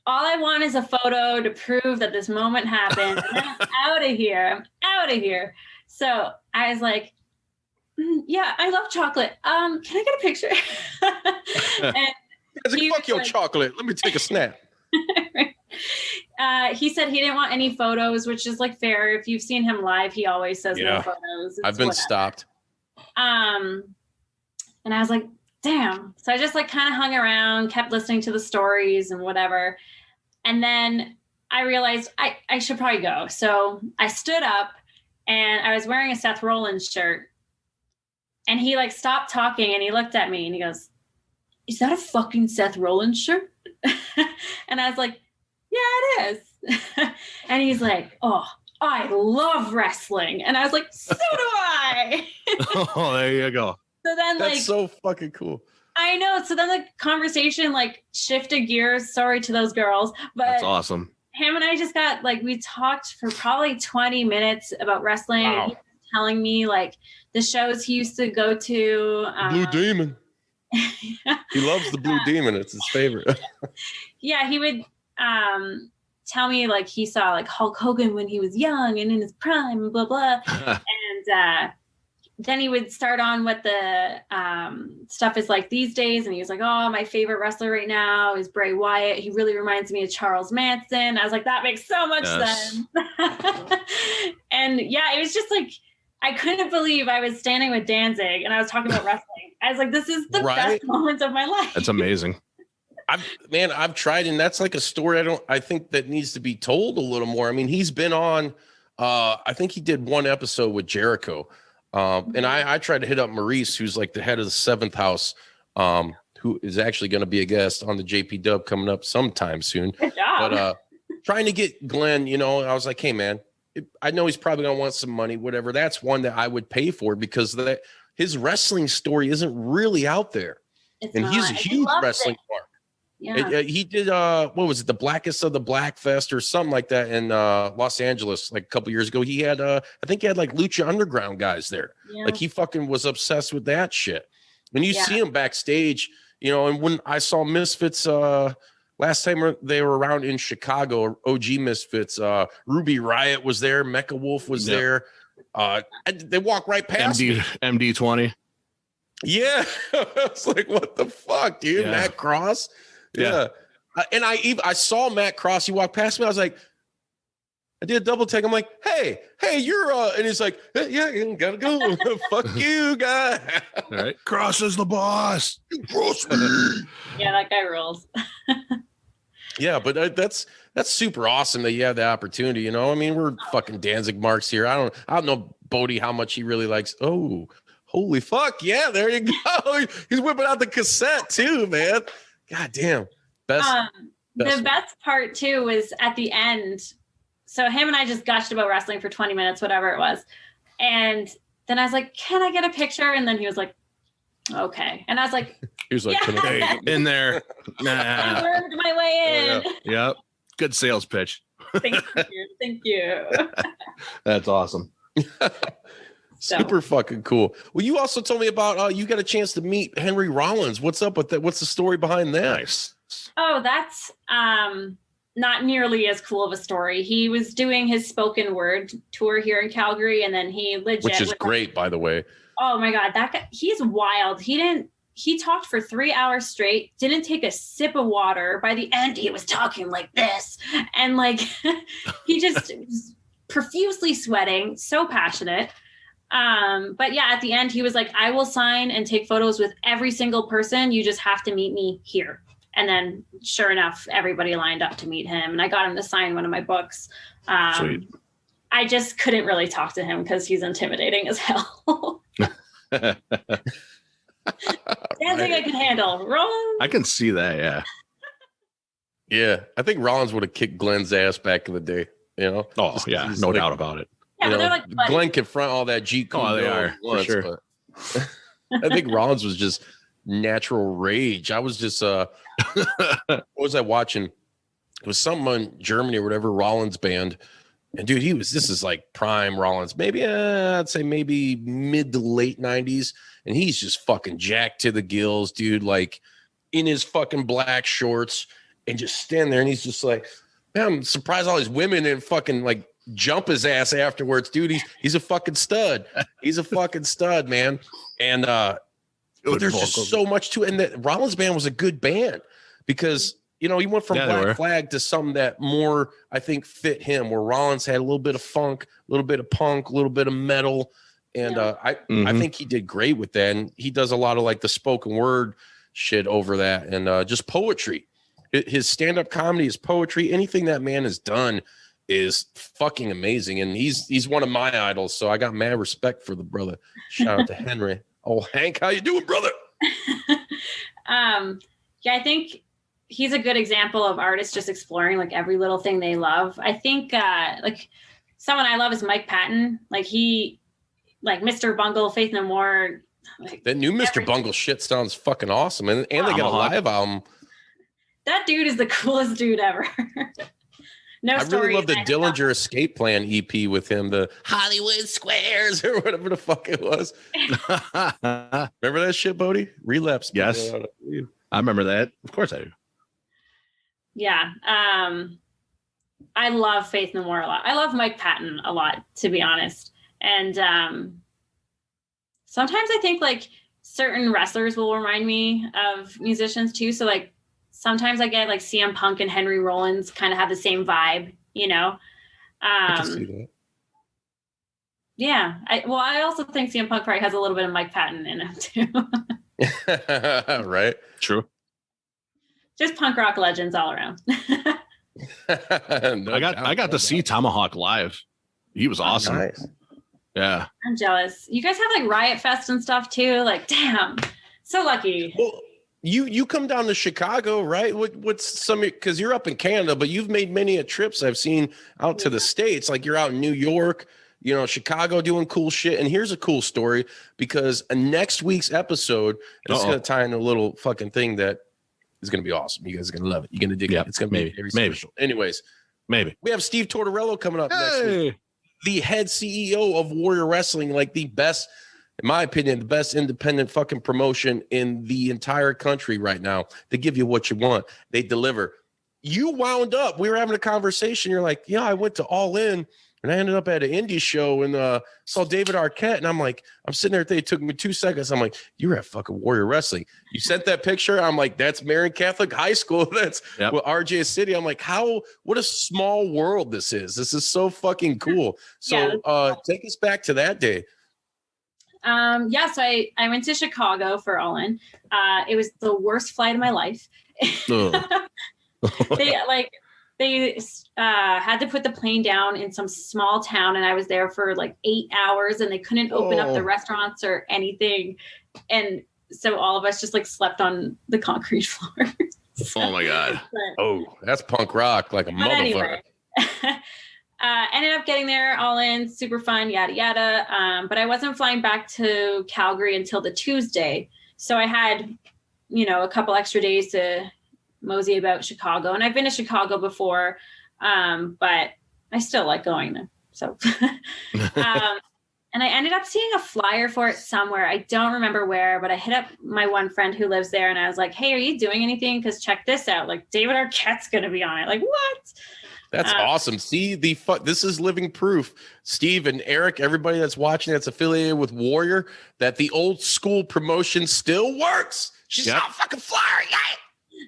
all I want is a photo to prove that this moment happened. And then I'm out of here. I'm out of here. So I was like, yeah, I love chocolate. Can I get a picture? And He's like, he fuck was your like- chocolate. Let me take a snap. he said he didn't want any photos, which is like fair. If you've seen him live, he always says Yeah. no photos. It's I've been whatever. stopped. And I was like, damn. So I just like kind of hung around, kept listening to the stories and whatever. And then I realized I should probably go. So I stood up, and I was wearing a Seth Rollins shirt. And he like stopped talking, and he looked at me and he goes, is that a fucking Seth Rollins shirt? And I was like, yeah, it is. And he's like, oh, I love wrestling. And I was like, so do I. Oh, there you go. So then That's like, so fucking cool. I know. So then the conversation like shifted gears. Sorry to those girls, but That's awesome. him and I just got like, we talked for probably 20 minutes about wrestling. Wow. And he was telling me like the shows he used to go to. Blue Demon. He loves the Blue Demon. It's his favorite. Yeah, he would tell me like he saw like Hulk Hogan when he was young and in his prime and blah blah. And then he would start on what the stuff is like these days, and he was like, oh, my favorite wrestler right now is Bray Wyatt. He really reminds me of Charles Manson. I was like, that makes so much sense. And yeah, it was just like, I couldn't believe I was standing with Danzig and I was talking about wrestling. I was like, this is the best moment of my life. That's amazing. I've tried, and that's like a story I think that needs to be told a little more. I mean, he's been on, I think he did one episode with Jericho. And I tried to hit up Maurice, who's like the head of the Seventh House, who is actually going to be a guest on the JP Dub coming up sometime soon. Good job. But trying to get Glenn, you know, I was like, hey, man, I know he's probably going to want some money, whatever. That's one that I would pay for, because his wrestling story isn't really out there. It's and he's a not. He huge loves wrestling it. mark. Yeah. He did what was it, the Blackest of the Black Fest or something like that in Los Angeles like a couple years ago. He had I think he had like Lucha Underground guys there. Yeah. Like he fucking was obsessed with that shit. When you see him backstage, you know, and when I saw Misfits last time they were around in Chicago, OG Misfits, Ruby Riot was there, Mecha Wolf was there. They walk right past me. MD 20. Yeah. It's like, what the fuck, dude? Yeah. Matt Cross. Yeah. And I saw Matt Cross. He walked past me. I was like, I did a double take. I'm like, hey, you're and he's like, hey, yeah, you gotta go. Fuck you, guy. All right. Cross is the boss. Cross me. Yeah, that guy rules. Yeah, but that's super awesome that you have the opportunity. You know, I mean, we're fucking Danzig marks here. I don't know Bodie how much he really likes. Oh, holy fuck. Yeah, there you go. He's whipping out the cassette too, man. God damn. Best The best part too was at the end. So him and I just gushed about wrestling for 20 minutes, whatever it was. And then I was like, can I get a picture? And then he was like, okay. And I was like, he was like, yeah. In there. I wormed my way in. Yep. Good sales pitch. Thank you. That's awesome. Super fucking cool. Well, you also told me about you got a chance to meet Henry Rollins. What's up with that? What's the story behind that? Nice. Oh, that's not nearly as cool of a story. He was doing his spoken word tour here in Calgary, and then he legit, which is great, by the way. Oh my God, that guy, he's wild. He talked for 3 hours straight, didn't take a sip of water. By the end, he was talking like this. And like, he just was profusely sweating, so passionate. But yeah, at the end, he was like, I will sign and take photos with every single person. You just have to meet me here. And then sure enough, everybody lined up to meet him. And I got him to sign one of my books. Sweet. I just couldn't really talk to him because he's intimidating as hell. Dancing I can handle. Rollins. I can see that, yeah. Yeah, I think Rollins would have kicked Glenn's ass back in the day. You know? Oh, Just yeah, he's no like, doubt about it. Yeah, but they're like buddies. Glenn confront all that G. Oh, they are, for sure. But I think Rollins was just natural rage. I was just what was I watching? It was something on Germany or whatever, Rollins band. And dude, this is like prime Rollins. Maybe I'd say maybe mid to late 90s. And he's just fucking jacked to the gills, dude, like in his fucking black shorts and just stand there. And he's just like, man, I'm surprised all these women didn't fucking like jump his ass afterwards, dude. He's a fucking stud. He's a fucking stud, man. And but there's just so much to it. And that Rollins band was a good band because, you know, he went from Black Flag to something that more, I think, fit him, where Rollins had a little bit of funk, a little bit of punk, a little bit of metal. And I think he did great with that. And he does a lot of like the spoken word shit over that and just poetry. His stand-up comedy is poetry. Anything that man has done is fucking amazing. And he's one of my idols. So I got mad respect for the brother. Shout out to Henry. Oh, Hank, how you doing, brother? Yeah, I think he's a good example of artists just exploring like every little thing they love. I think like someone I love is Mike Patton. Like Mr. Bungle, Faith No More. Like, that new Mr. Bungle shit sounds fucking awesome. And they got a live album. That dude is the coolest dude ever. I really love the Dillinger Escape Plan EP with him, the Hollywood Squares or whatever the fuck it was. Remember that shit, Bodie? Relapse. Yes. I remember that. Of course I do. Yeah. I love Faith No More a lot. I love Mike Patton a lot, to be honest. And sometimes I think like certain wrestlers will remind me of musicians too. So like sometimes I get like CM Punk and Henry Rollins kind of have the same vibe, you know? I can see that. Yeah. I also think CM Punk probably has a little bit of Mike Patton in him too. Right. True. Just punk rock legends all around. I got to see Tomahawk live. He was awesome. Nice. Yeah. I'm jealous. You guys have like Riot Fest and stuff too. Like, damn, so lucky. Well, you come down to Chicago, right? What's some, because you're up in Canada, but you've made many trips I've seen out to the States. Like you're out in New York, you know, Chicago doing cool shit. And here's a cool story because next week's episode, and it's going to tie in a little fucking thing that is going to be awesome. You guys are going to love it. You're going to dig it. It's going to be very special. Anyways, maybe we have Steve Tortorello coming up next week, the head CEO of Warrior Wrestling, like the best, in my opinion, the best independent fucking promotion in the entire country right now. They give you what you want. They deliver. You wound up, we were having a conversation. You're like, yeah, I went to All In And I ended up at an indie show and saw David Arquette. And I'm like, I'm sitting there. They took me 2 seconds. I'm like, you were at fucking Warrior Wrestling. You sent that picture. I'm like, that's Marion Catholic High School. That's with RJ City. I'm like, what a small world this is. This is so fucking cool. So take us back to that day. So I went to Chicago for All In. It was the worst flight of my life. They had to put the plane down in some small town, and I was there for like 8 hours, and they couldn't open up the restaurants or anything. And so all of us just like slept on the concrete floor. Oh my God. That's punk rock like a motherfucker. Anyway. Ended up getting there, All In, super fun, yada yada. But I wasn't flying back to Calgary until the Tuesday, so I had, a couple extra days to mosey about Chicago. And I've been to Chicago before, but I still like going there. So, and I ended up seeing a flyer for it somewhere. I don't remember where, but I hit up my one friend who lives there, and I was like, "Hey, are you doing anything? Because check this out. Like David Arquette's going to be on it." Like, what? That's awesome. See, this is living proof, Steve and Eric, everybody that's watching that's affiliated with Warrior, that the old school promotion still works. She's not a fucking flyer. Yeah.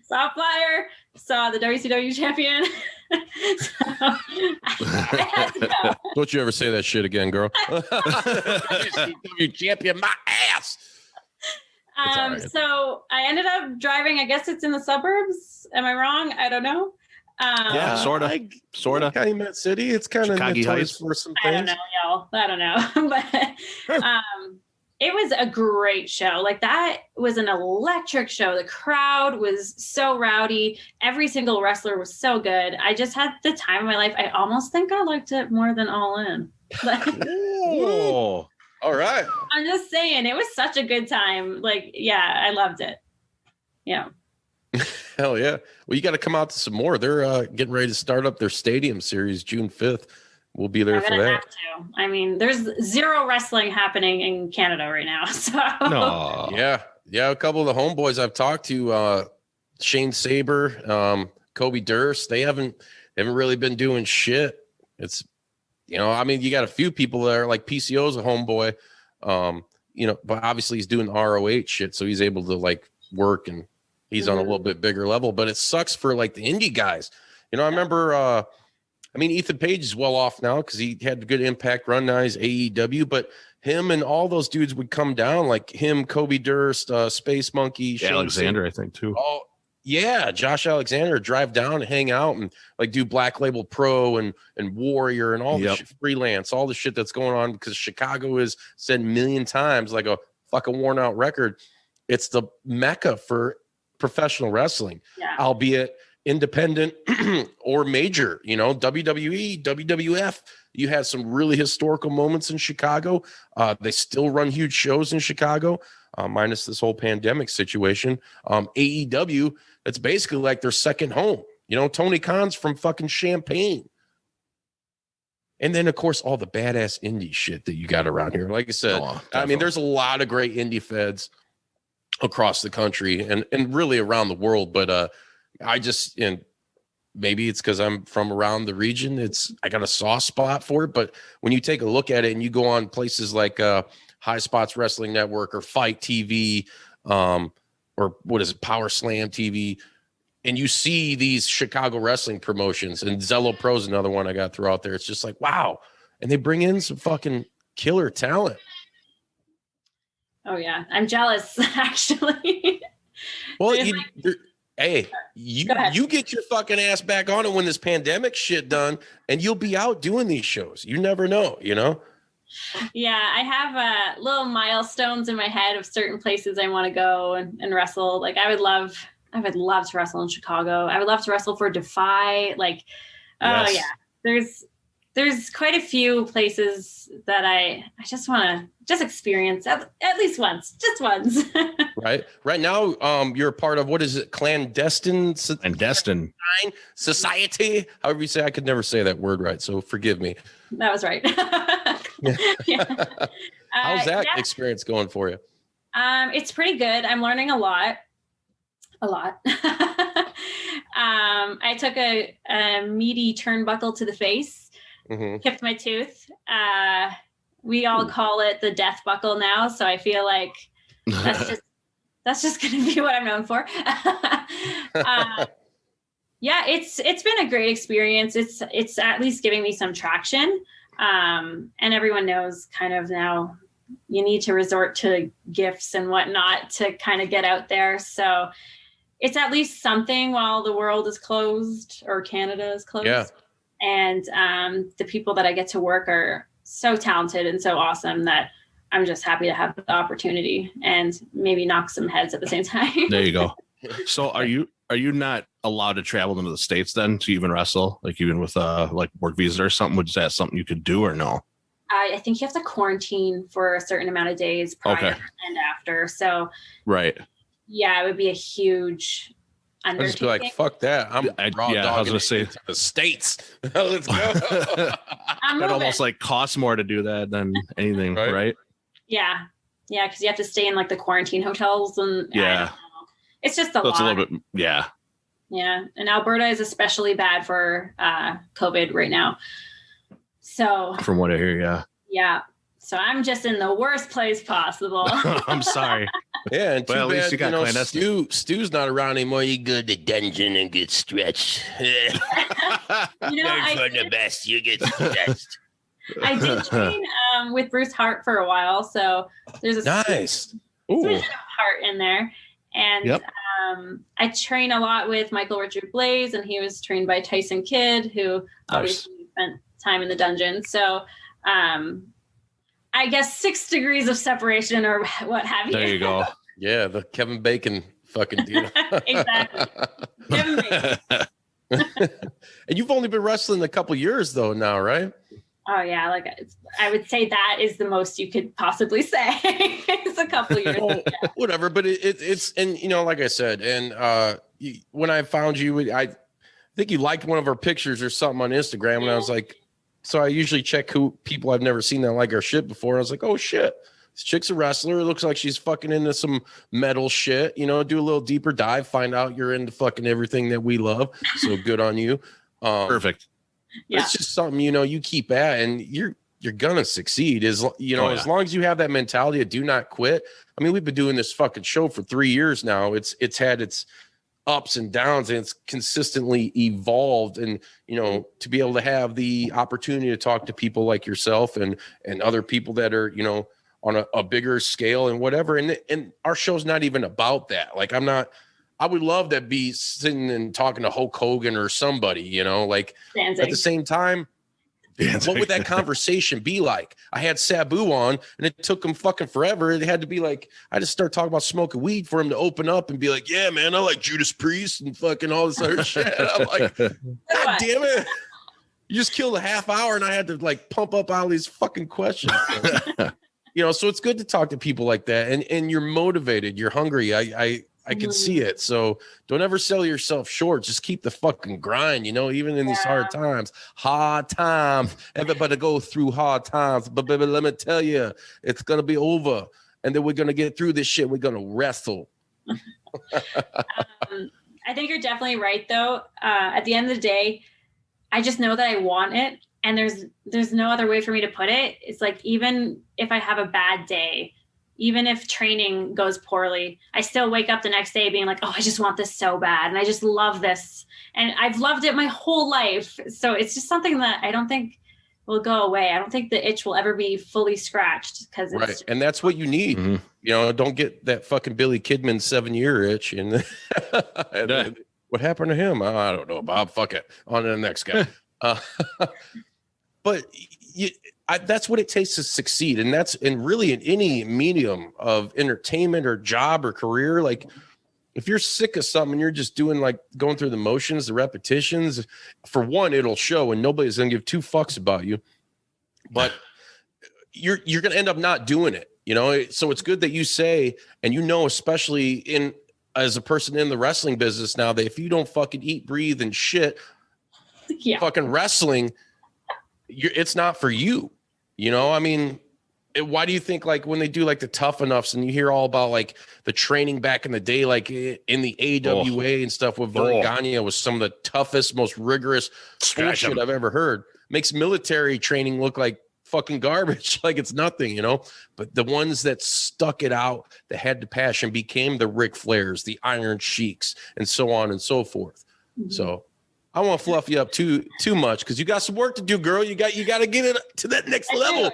Saw a flyer, saw the WCW champion. I had to go. Don't you ever say that shit again, girl. WCW champion, my ass. Right. So I ended up driving, I guess it's in the suburbs. Am I wrong? I don't know. Sort of. Calumet City. It's kind of notorious for some things. I don't know, y'all. I don't know. But it was a great show. Like, that was an electric show. The crowd was so rowdy. Every single wrestler was so good. I just had the time of my life. I almost think I liked it more than All In. All right. I'm just saying, it was such a good time. Like, yeah, I loved it. Yeah. Hell yeah. Well, you got to come out to some more. They're getting ready to start up their stadium series June 5th. We'll be there for that. Have to. I mean, there's zero wrestling happening in Canada right now. So no. Yeah. A couple of the homeboys I've talked to, Shane Saber, Kobe Durst, they haven't really been doing shit. It's, I mean, you got a few people there, like PCO's a homeboy, but obviously he's doing ROH shit, so he's able to like work and he's on a little bit bigger level. But it sucks for like the indie guys. I remember. Ethan Page is well off now because he had a good Impact run. Now he's AEW, but him and all those dudes would come down, like him, Kobe Durst, Space Monkey, Alexander, I think too. Oh yeah, Josh Alexander drive down and hang out and like do Black Label Pro and Warrior and all the freelance, all the shit that's going on because Chicago is said a million times like a fucking worn out record. It's the mecca for professional wrestling, albeit independent or major, WWE, WWF. You had some really historical moments in Chicago. They still run huge shows in Chicago, minus this whole pandemic situation. AEW, it's basically like their second home. Tony Khan's from fucking Champaign. And then, of course, all the badass indie shit that you got around here. Like I said, there's a lot of great indie feds across the country and really around the world. But and maybe it's because I'm from around the region. I got a soft spot for it. But when you take a look at it and you go on places like High Spots Wrestling Network or Fight TV, or what is it, Power Slam TV, and you see these Chicago wrestling promotions, and Zello Pro's another one I got to throw out there. It's just like, wow. And they bring in some fucking killer talent. Oh yeah. I'm jealous, actually. Well, hey, you get your fucking ass back on it when this pandemic shit done, and you'll be out doing these shows. You never know, Yeah, I have little milestones in my head of certain places I want to go and wrestle. Like I would love to wrestle in Chicago. I would love to wrestle for Defy. Like, yeah, there's quite a few places that I just want to experience at least once, just once. Right now, you're a part of, what is it? Clandestine Society. However you say, I could never say that word right. So forgive me. That was right. How's that experience going for you? It's pretty good. I'm learning a lot. I took a meaty turnbuckle to the face chipped my tooth. We all call it the death buckle now, so I feel like that's just going to be what I'm known for. Yeah, it's been a great experience. It's at least giving me some traction, and everyone knows kind of now you need to resort to gifts and whatnot to kind of get out there. So it's at least something while the world is closed or Canada is closed. Yeah. And the people that I get to work are so talented and so awesome that I'm just happy to have the opportunity and maybe knock some heads at the same time. There you go. So are you not allowed to travel into the States then to even wrestle? Like even with like work visa or something? Was that something you could do or no? I think you have to quarantine for a certain amount of days prior and after. So right. Yeah, it would be a huge I just be like, fuck that. I was gonna say the States. Let's go. It almost like costs more to do that than anything, right? Yeah, because you have to stay in like the quarantine hotels and it's just a lot. It's a little bit, yeah. And Alberta is especially bad for COVID right now. So from what I hear, yeah. So I'm just in the worst place possible. I'm sorry. Yeah, and well, at least you got clandestine. Stu's not around anymore. You go to the dungeon and get stretched. Learn from the best. You get stretched. I did train with Bruce Hart for a while, so there's a nice Hart in there, and I train a lot with Michael Richard Blaze, and he was trained by Tyson Kidd, who obviously spent time in the dungeon. So I guess 6 degrees of separation or what have you. There you go. Yeah, the Kevin Bacon fucking deal. Exactly. Kevin Bacon. And you've only been wrestling a couple years though now, right? Oh yeah, like I would say that is the most you could possibly say. It's a couple years. Well, whatever, but it's and like I said, and when I found you, I think you liked one of our pictures or something on Instagram, and I was like, so I usually check who people I've never seen that like our shit before. I was like, oh shit, this chick's a wrestler. It looks like she's fucking into some metal shit. Do a little deeper dive, find out you're into fucking everything that we love. So good on you. Perfect. Yeah. It's just something you keep at, and you're gonna succeed. As long as you have that mentality of do not quit. I mean, we've been doing this fucking show for 3 years now. It's had its ups and downs, and it's consistently evolved. And to be able to have the opportunity to talk to people like yourself and other people that are on a bigger scale and whatever. And our show's not even about that. Like I would love to be sitting and talking to Hulk Hogan or somebody, like Danzig. At the same time, what would that conversation be like? I had Sabu on, and it took him fucking forever. It had to be like, I just start talking about smoking weed for him to open up and be like, yeah, man, I like Judas Priest and fucking all this other shit. I'm like, God damn it. You just killed a half hour, and I had to like pump up all these fucking questions. So it's good to talk to people like that, and you're motivated, you're hungry. I can see it. So don't ever sell yourself short. Just keep the fucking grind, even in these hard times. Hard times. Everybody go through hard times. But baby, let me tell you, it's going to be over. And then we're going to get through this shit. We're going to wrestle. I think you're definitely right, though. At the end of the day, I just know that I want it. And there's no other way for me to put it. It's like, even if I have a bad day, even if training goes poorly, I still wake up the next day being like, oh, I just want this so bad. And I just love this. And I've loved it my whole life. So it's just something that I don't think will go away. I don't think the itch will ever be fully scratched. Right. And that's what you need. Mm-hmm. Don't get that fucking Billy Kidman 7-year itch. And what happened to him? I don't know, Bob. Fuck it. On to the next guy. But that's what it takes to succeed. And that's really in any medium of entertainment or job or career. Like if you're sick of something, you're just doing like going through the motions, the repetitions, for one, it'll show and nobody's going to give 2 fucks about you, but you're going to end up not doing it, So it's good that you say, and especially as a person in the wrestling business now, that if you don't fucking eat, breathe and shit, fucking wrestling, it's not for you. I mean, why do you think like when they do like the Tough Enoughs and you hear all about like the training back in the day, like in the AWA and stuff with Vern Gagne was some of the toughest, most rigorous bullshit I've ever heard. makes military training look like fucking garbage, like it's nothing, but the ones that stuck it out, that had the passion, became the Ric Flairs, the Iron Sheiks, and so on and so forth. So I won't fluff you up too much, because you got some work to do, girl. You got to get it to that next level.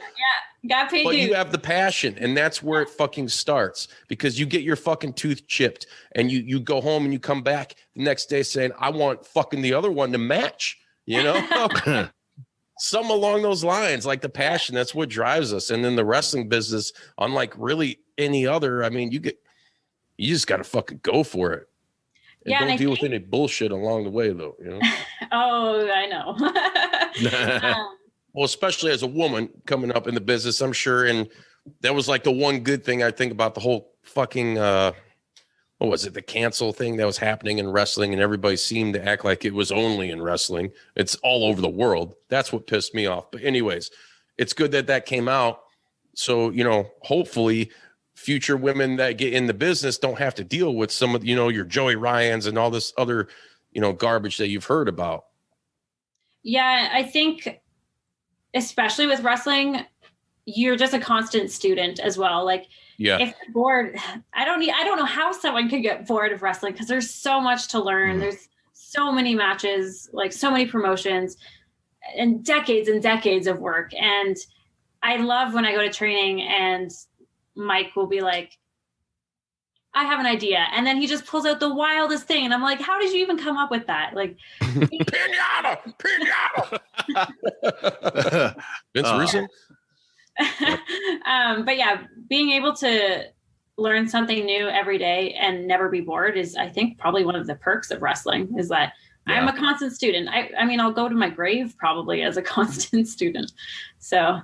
Got paid. But you have the passion, and that's where it fucking starts, because you get your fucking tooth chipped and you go home and you come back the next day saying, I want fucking the other one to match, Some along those lines, like the passion, that's what drives us. And then the wrestling business, unlike really any other, I mean, you just got to fucking go for it. And don't deal with any bullshit along the way, though. Oh, I know. Well, especially as a woman coming up in the business, I'm sure. And that was like the one good thing I think about the whole fucking, what was it? The cancel thing that was happening in wrestling, and everybody seemed to act like it was only in wrestling. It's all over the world. That's what pissed me off. But anyways, it's good that came out. So, hopefully future women that get in the business don't have to deal with some of, your Joey Ryans and all this other, garbage that you've heard about. Yeah, I think especially with wrestling, you're just a constant student as well. Like, if you're bored, I don't know how someone could get bored of wrestling, because there's so much to learn. There's so many matches, like so many promotions, and decades of work. And I love when I go to training and Mike will be like, I have an idea. And then he just pulls out the wildest thing. And I'm like, how did you even come up with that? Like, Pinata! Vince Russo? But yeah, being able to learn something new every day and never be bored is, I think, probably one of the perks of wrestling, is that I'm a constant student. I mean, I'll go to my grave probably as a constant student. So,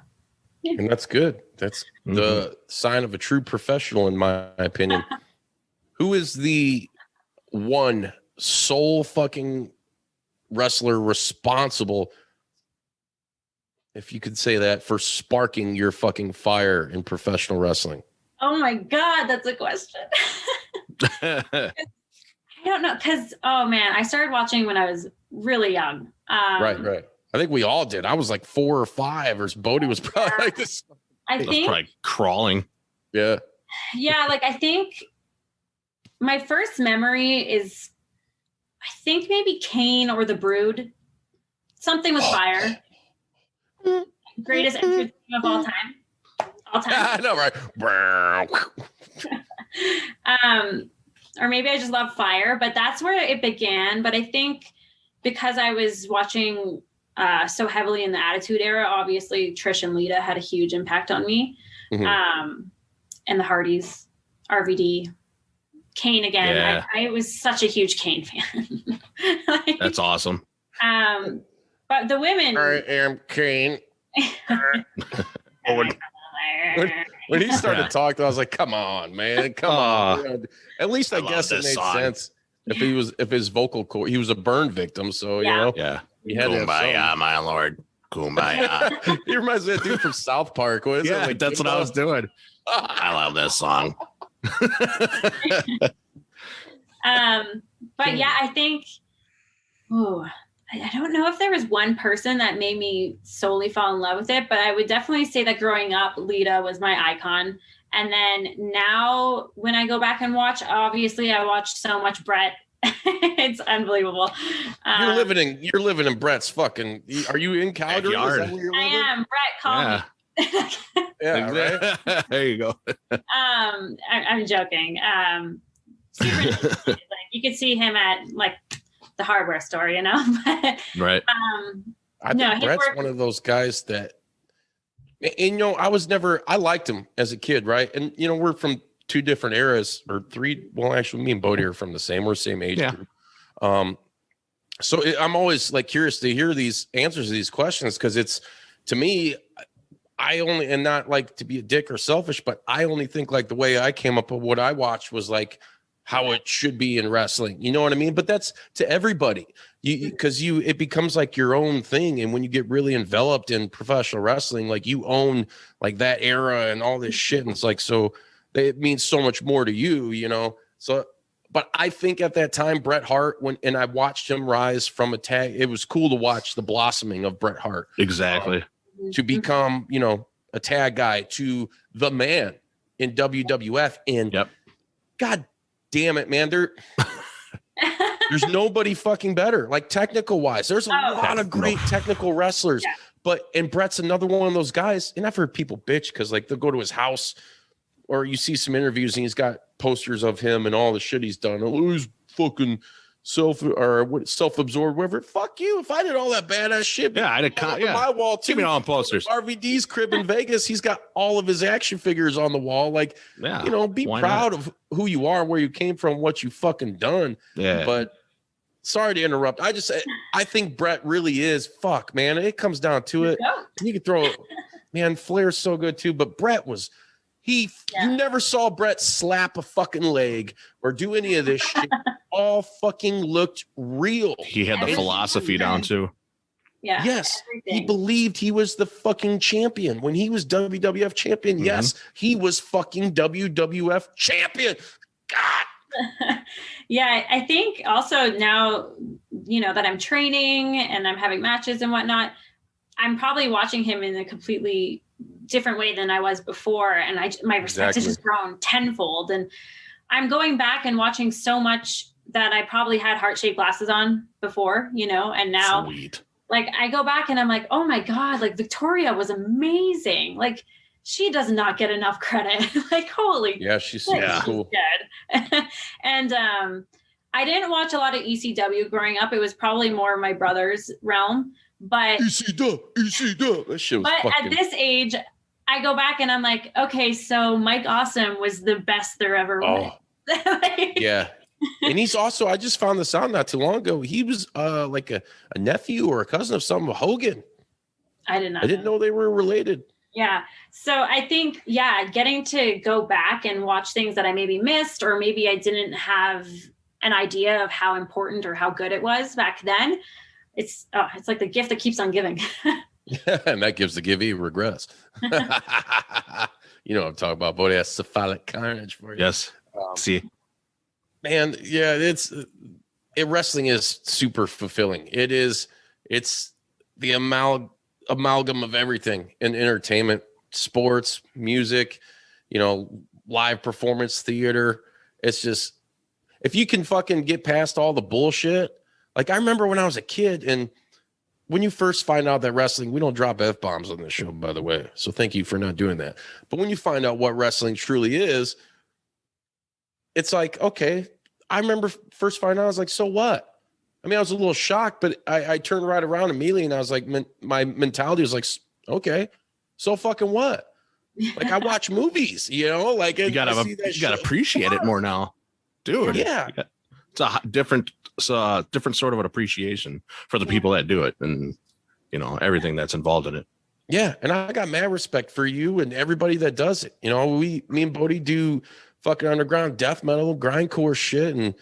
yeah. And that's good. That's the sign of a true professional, in my opinion. Who is the one sole fucking wrestler responsible, if you could say that, for sparking your fucking fire in professional wrestling? Oh my God, that's a question. I don't know, because, oh man, I started watching when I was really young. Right. I think we all did. I was like 4 or 5, or Bodie was probably like this. I think probably crawling. Yeah. Yeah, like I think my first memory is, I think maybe Kane or the Brood. Something with fire. Greatest entrance of all time. I know, right? Or maybe I just love fire, but that's where it began. But I think because I was watching so heavily in the Attitude Era, obviously Trish and Lita had a huge impact on me. And the Hardys, RVD, Kane again. Yeah. I was such a huge Kane fan. That's awesome. But the women. I am Kane. When he started talking, I was like, "Come on, man, come on." At least I guess it made sense. If his vocal cord, he was a burn victim, so Yeah. he had to have Kumbaya, my lord. Kumbaya. He reminds me of that dude from South Park. What is it? Like, that's what I was doing. I love this song. But yeah, I think, I don't know if there was one person that made me solely fall in love with it, but I would definitely say that growing up, Lita was my icon. And then now when I go back and watch, obviously I watch so much Brett. It's unbelievable. You're living in Brett's fucking. Are you in Calgary? Is that where you're living? I am. Brett, call me. Yeah, right. There you go. I'm joking. Super interesting. Like, you could see him at like the hardware store, but, right. I think Brett's one of those guys that, and I liked him as a kid, right? And we're from 2 different eras, or 3. Well, actually, me and Bodie are from we're same age group. So I'm always like curious to hear these answers to these questions, because it's, to me, I only, and not like to be a dick or selfish, but I only think like the way I came up with what I watched was like how it should be in wrestling. You know what I mean? But that's to everybody, because it becomes like your own thing. And when you get really enveloped in professional wrestling, like you own like that era and all this shit. And it's like, so it means so much more to you, So, But I think at that time, Bret Hart, and I watched him rise from a tag, it was cool to watch the blossoming of Bret Hart. Exactly. To become, a tag guy to the man in WWF. And God damn it, man, there's nobody fucking better. Like technical wise, there's a lot of great technical wrestlers. Yeah. And Bret's another one of those guys. And I've heard people bitch because like they'll go to his house or you see some interviews and he's got posters of him and all the shit he's done. Oh, he's fucking self-absorbed, whatever. Fuck you. If I did all that badass shit, I'd have my wall too. Give me all the posters. RVD's crib in Vegas, he's got all of his action figures on the wall. Like, be proud of who you are, where you came from, what you fucking done. Yeah. But sorry to interrupt. I think Bret really is fuck, man. It comes down to it. You can throw man, Flair's so good too, but Bret was you never saw Bret slap a fucking leg or do any of this shit. All fucking looked real. He had the philosophy down too. Yeah. Yes. Everything. He believed he was the fucking champion. When he was WWF champion, yes, he was fucking WWF champion. God. Yeah, I think also now, that I'm training and I'm having matches and whatnot, I'm probably watching him in a completely different way than I was before. And my respect has just grown tenfold. And I'm going back and watching so much that I probably had heart-shaped glasses on before, and now Sweet. Like I go back and I'm like, oh my God, like Victoria was amazing. Like she does not get enough credit. Like, holy. Yeah, she's cool. Good. And I didn't watch a lot of ECW growing up. It was probably more my brother's realm. But ECW. That shit was at this age, I go back and I'm like, okay, so Mike Awesome was the best there ever was. Yeah. And he's also, I just found this out not too long ago. He was like a nephew or a cousin of some Hogan. I didn't know they were related. Yeah. So I think, getting to go back and watch things that I maybe missed, or maybe I didn't have an idea of how important or how good it was back then. It's like the gift that keeps on giving. And that gives the givey regress. You know what I'm talking about, boy. That's cephalic carnage for you. Yes. See, man, wrestling is super fulfilling. It's the amalgam of everything in entertainment, sports, music, live performance theater. It's just, if you can fucking get past all the bullshit. Like I remember when I was a kid, and when you first find out that wrestling, we don't drop F-bombs on this show, by the way. So thank you for not doing that. But when you find out what wrestling truly is, it's like, okay, I remember first finding out, I was like, so what? I mean, I was a little shocked, but I turned right around immediately and I was like, my mentality was like, okay, so fucking what? Like I watch movies, like you gotta appreciate it more now, dude. Yeah. It's a different sort of an appreciation for the people that do it and, everything that's involved in it. Yeah. And I got mad respect for you and everybody that does it. Me and Bodie do fucking underground death metal, grindcore shit, and,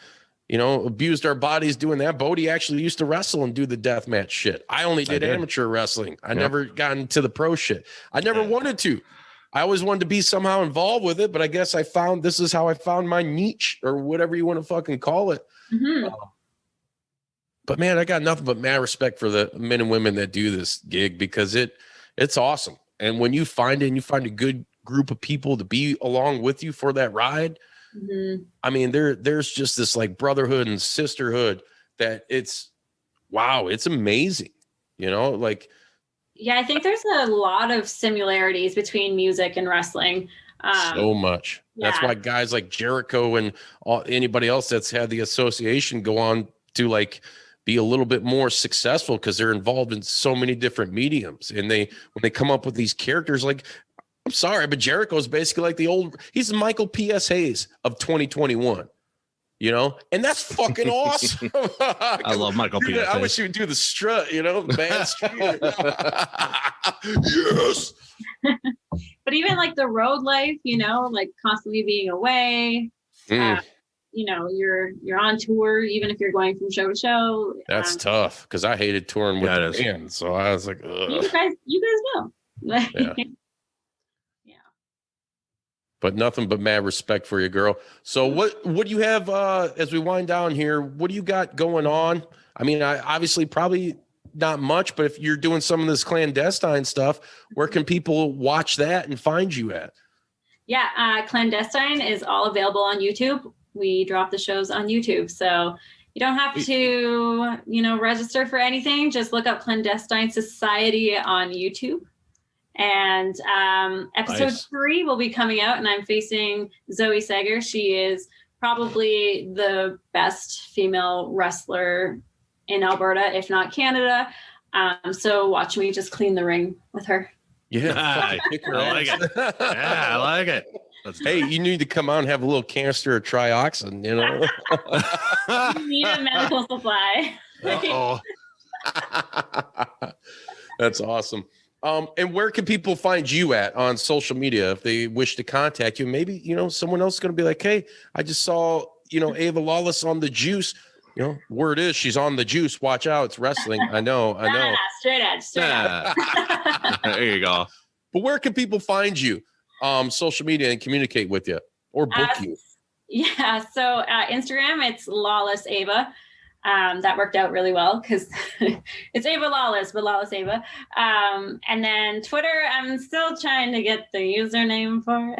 abused our bodies doing that. Bodie actually used to wrestle and do the death match shit. I only did amateur wrestling. I never got into the pro shit. I never wanted to. I always wanted to be somehow involved with it, but I guess this is how I found my niche or whatever you want to fucking call it. Mm-hmm. But man, I got nothing but mad respect for the men and women that do this gig because it's awesome. And when you find it and you find a good group of people to be along with you for that ride, I mean, there's just this like brotherhood and sisterhood that it's amazing, like. Yeah, I think there's a lot of similarities between music and wrestling. So much. Yeah. That's why guys like Jericho and anybody else that's had the association go on to like be a little bit more successful because they're involved in so many different mediums. And when they come up with these characters, like, I'm sorry, but Jericho's basically like he's the Michael P.S. Hayes of 2021. And that's fucking awesome. I love Michael P. I wish you would do the strut, the bad strut. Yes. But even like the road life, like constantly being away, you're on tour, even if you're going from show to show. That's tough because I hated touring with the band. So I was like, ugh. You guys know. Yeah. But nothing but mad respect for you, girl. So what do you have as we wind down here? What do you got going on? I mean, I obviously probably not much, but if you're doing some of this clandestine stuff, where can people watch that and find you at? Yeah, Clandestine is all available on YouTube. We drop the shows on YouTube. So you don't have to, register for anything. Just look up Clandestine Society on YouTube. And episode 3 will be coming out, and I'm facing Zoe Sager. She is probably the best female wrestler in Alberta, if not Canada. So watch me just clean the ring with her. Yeah, I like it. Yeah, I like it. Hey, you need to come out and have a little canister of trioxin, You need a medical supply. Uh-oh. That's awesome. And where can people find you at on social media if they wish to contact you? Maybe, someone else is going to be like, hey, I just saw, Ava Lawless on the Juice. Word is she's on the Juice. Watch out. It's wrestling. I know. Straight edge. There you go. But where can people find you? Social media and communicate with you or book you? Yeah. So Instagram, it's Lawless Ava. That worked out really well because it's Ava Lawless, but Lawless Ava. And then Twitter, I'm still trying to get the username for.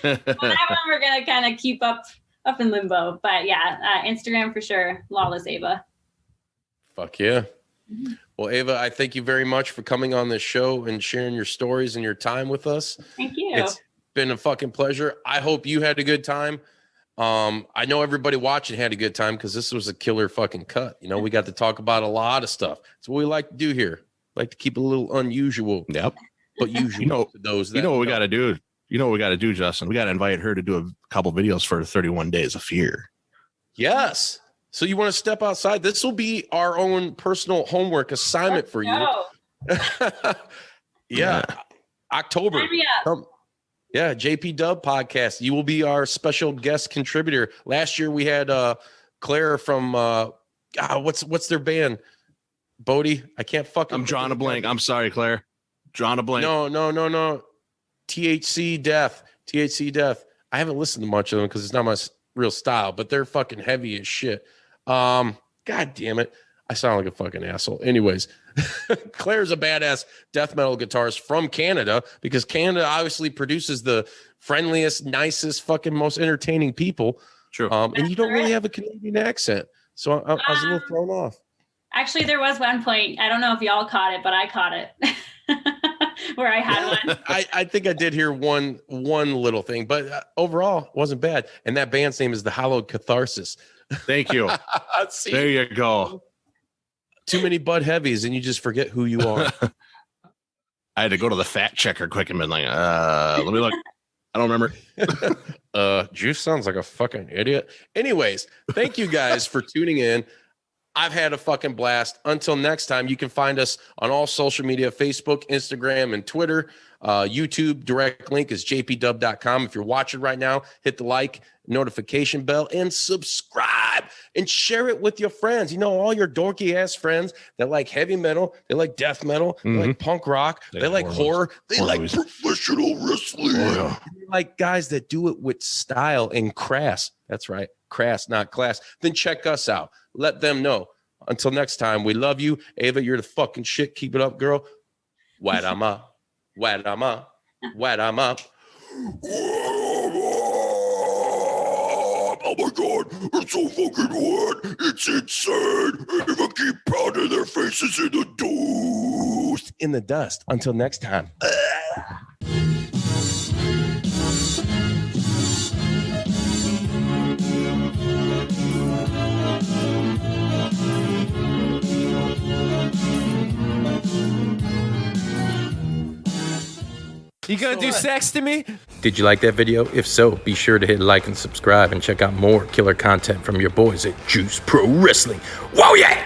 That one we're gonna kind of keep up in limbo. But yeah, Instagram for sure, Lawless Ava. Fuck yeah. Well, Ava, I thank you very much for coming on this show and sharing your stories and your time with us. Thank you. It's been a fucking pleasure. I hope you had a good time. I know everybody watching had a good time because this was a killer fucking cut. We got to talk about a lot of stuff. That's what we like to do here. Like to keep it a little unusual. Yep. But usual to those that what we got to do. You know what we got to do, Justin? We got to invite her to do a couple videos for 31 Days of Fear. Yes. So you want to step outside? This will be our own personal homework assignment for you. Yeah. October. Yeah, JP Dub podcast. You will be our special guest contributor. Last year we had Claire from what's their band? Bodie. I can't fucking. I'm drawing a blank. I'm sorry, Claire. Drawing a blank. No. THC Death. I haven't listened to much of them because it's not my real style, but they're fucking heavy as shit. God damn it. I sound like a fucking asshole. Anyways, Claire's a badass death metal guitarist from Canada because Canada obviously produces the friendliest, nicest, fucking most entertaining people. True. And you don't really have a Canadian accent. So I was a little thrown off. Actually, there was one point. I don't know if y'all caught it, but I caught it. Where I had one. I think I did hear one little thing, but overall it wasn't bad. And that band's name is the Hallowed Catharsis. Thank you. There you go. Too many Bud Heavies and you just forget who you are. I had to go to the fact checker quick and been like, let me look. I don't remember. Juice sounds like a fucking idiot. Anyways, thank you guys for tuning in. I've had a fucking blast. Until next time, you can find us on all social media, Facebook, Instagram, and Twitter. YouTube, direct link is jpdub.com. If you're watching right now, hit the like, notification bell, and subscribe and share it with your friends. All your dorky ass friends that like heavy metal, they like death metal, they like punk rock, they like horror, they like professional wrestling. They like guys that do it with style and crass. That's right, crass, not class. Then check us out. Let them know. Until next time, we love you. Ava, you're the fucking shit. Keep it up, girl. Wet 'em up. Wet 'em up. Wet 'em up. Oh my God, it's so fucking wet. It's insane. And if I keep pounding their faces in the dust. Until next time. You gonna do sex to me? Did you like that video? If so, be sure to hit like and subscribe and check out more killer content from your boys at Juice Pro Wrestling. Whoa, yeah!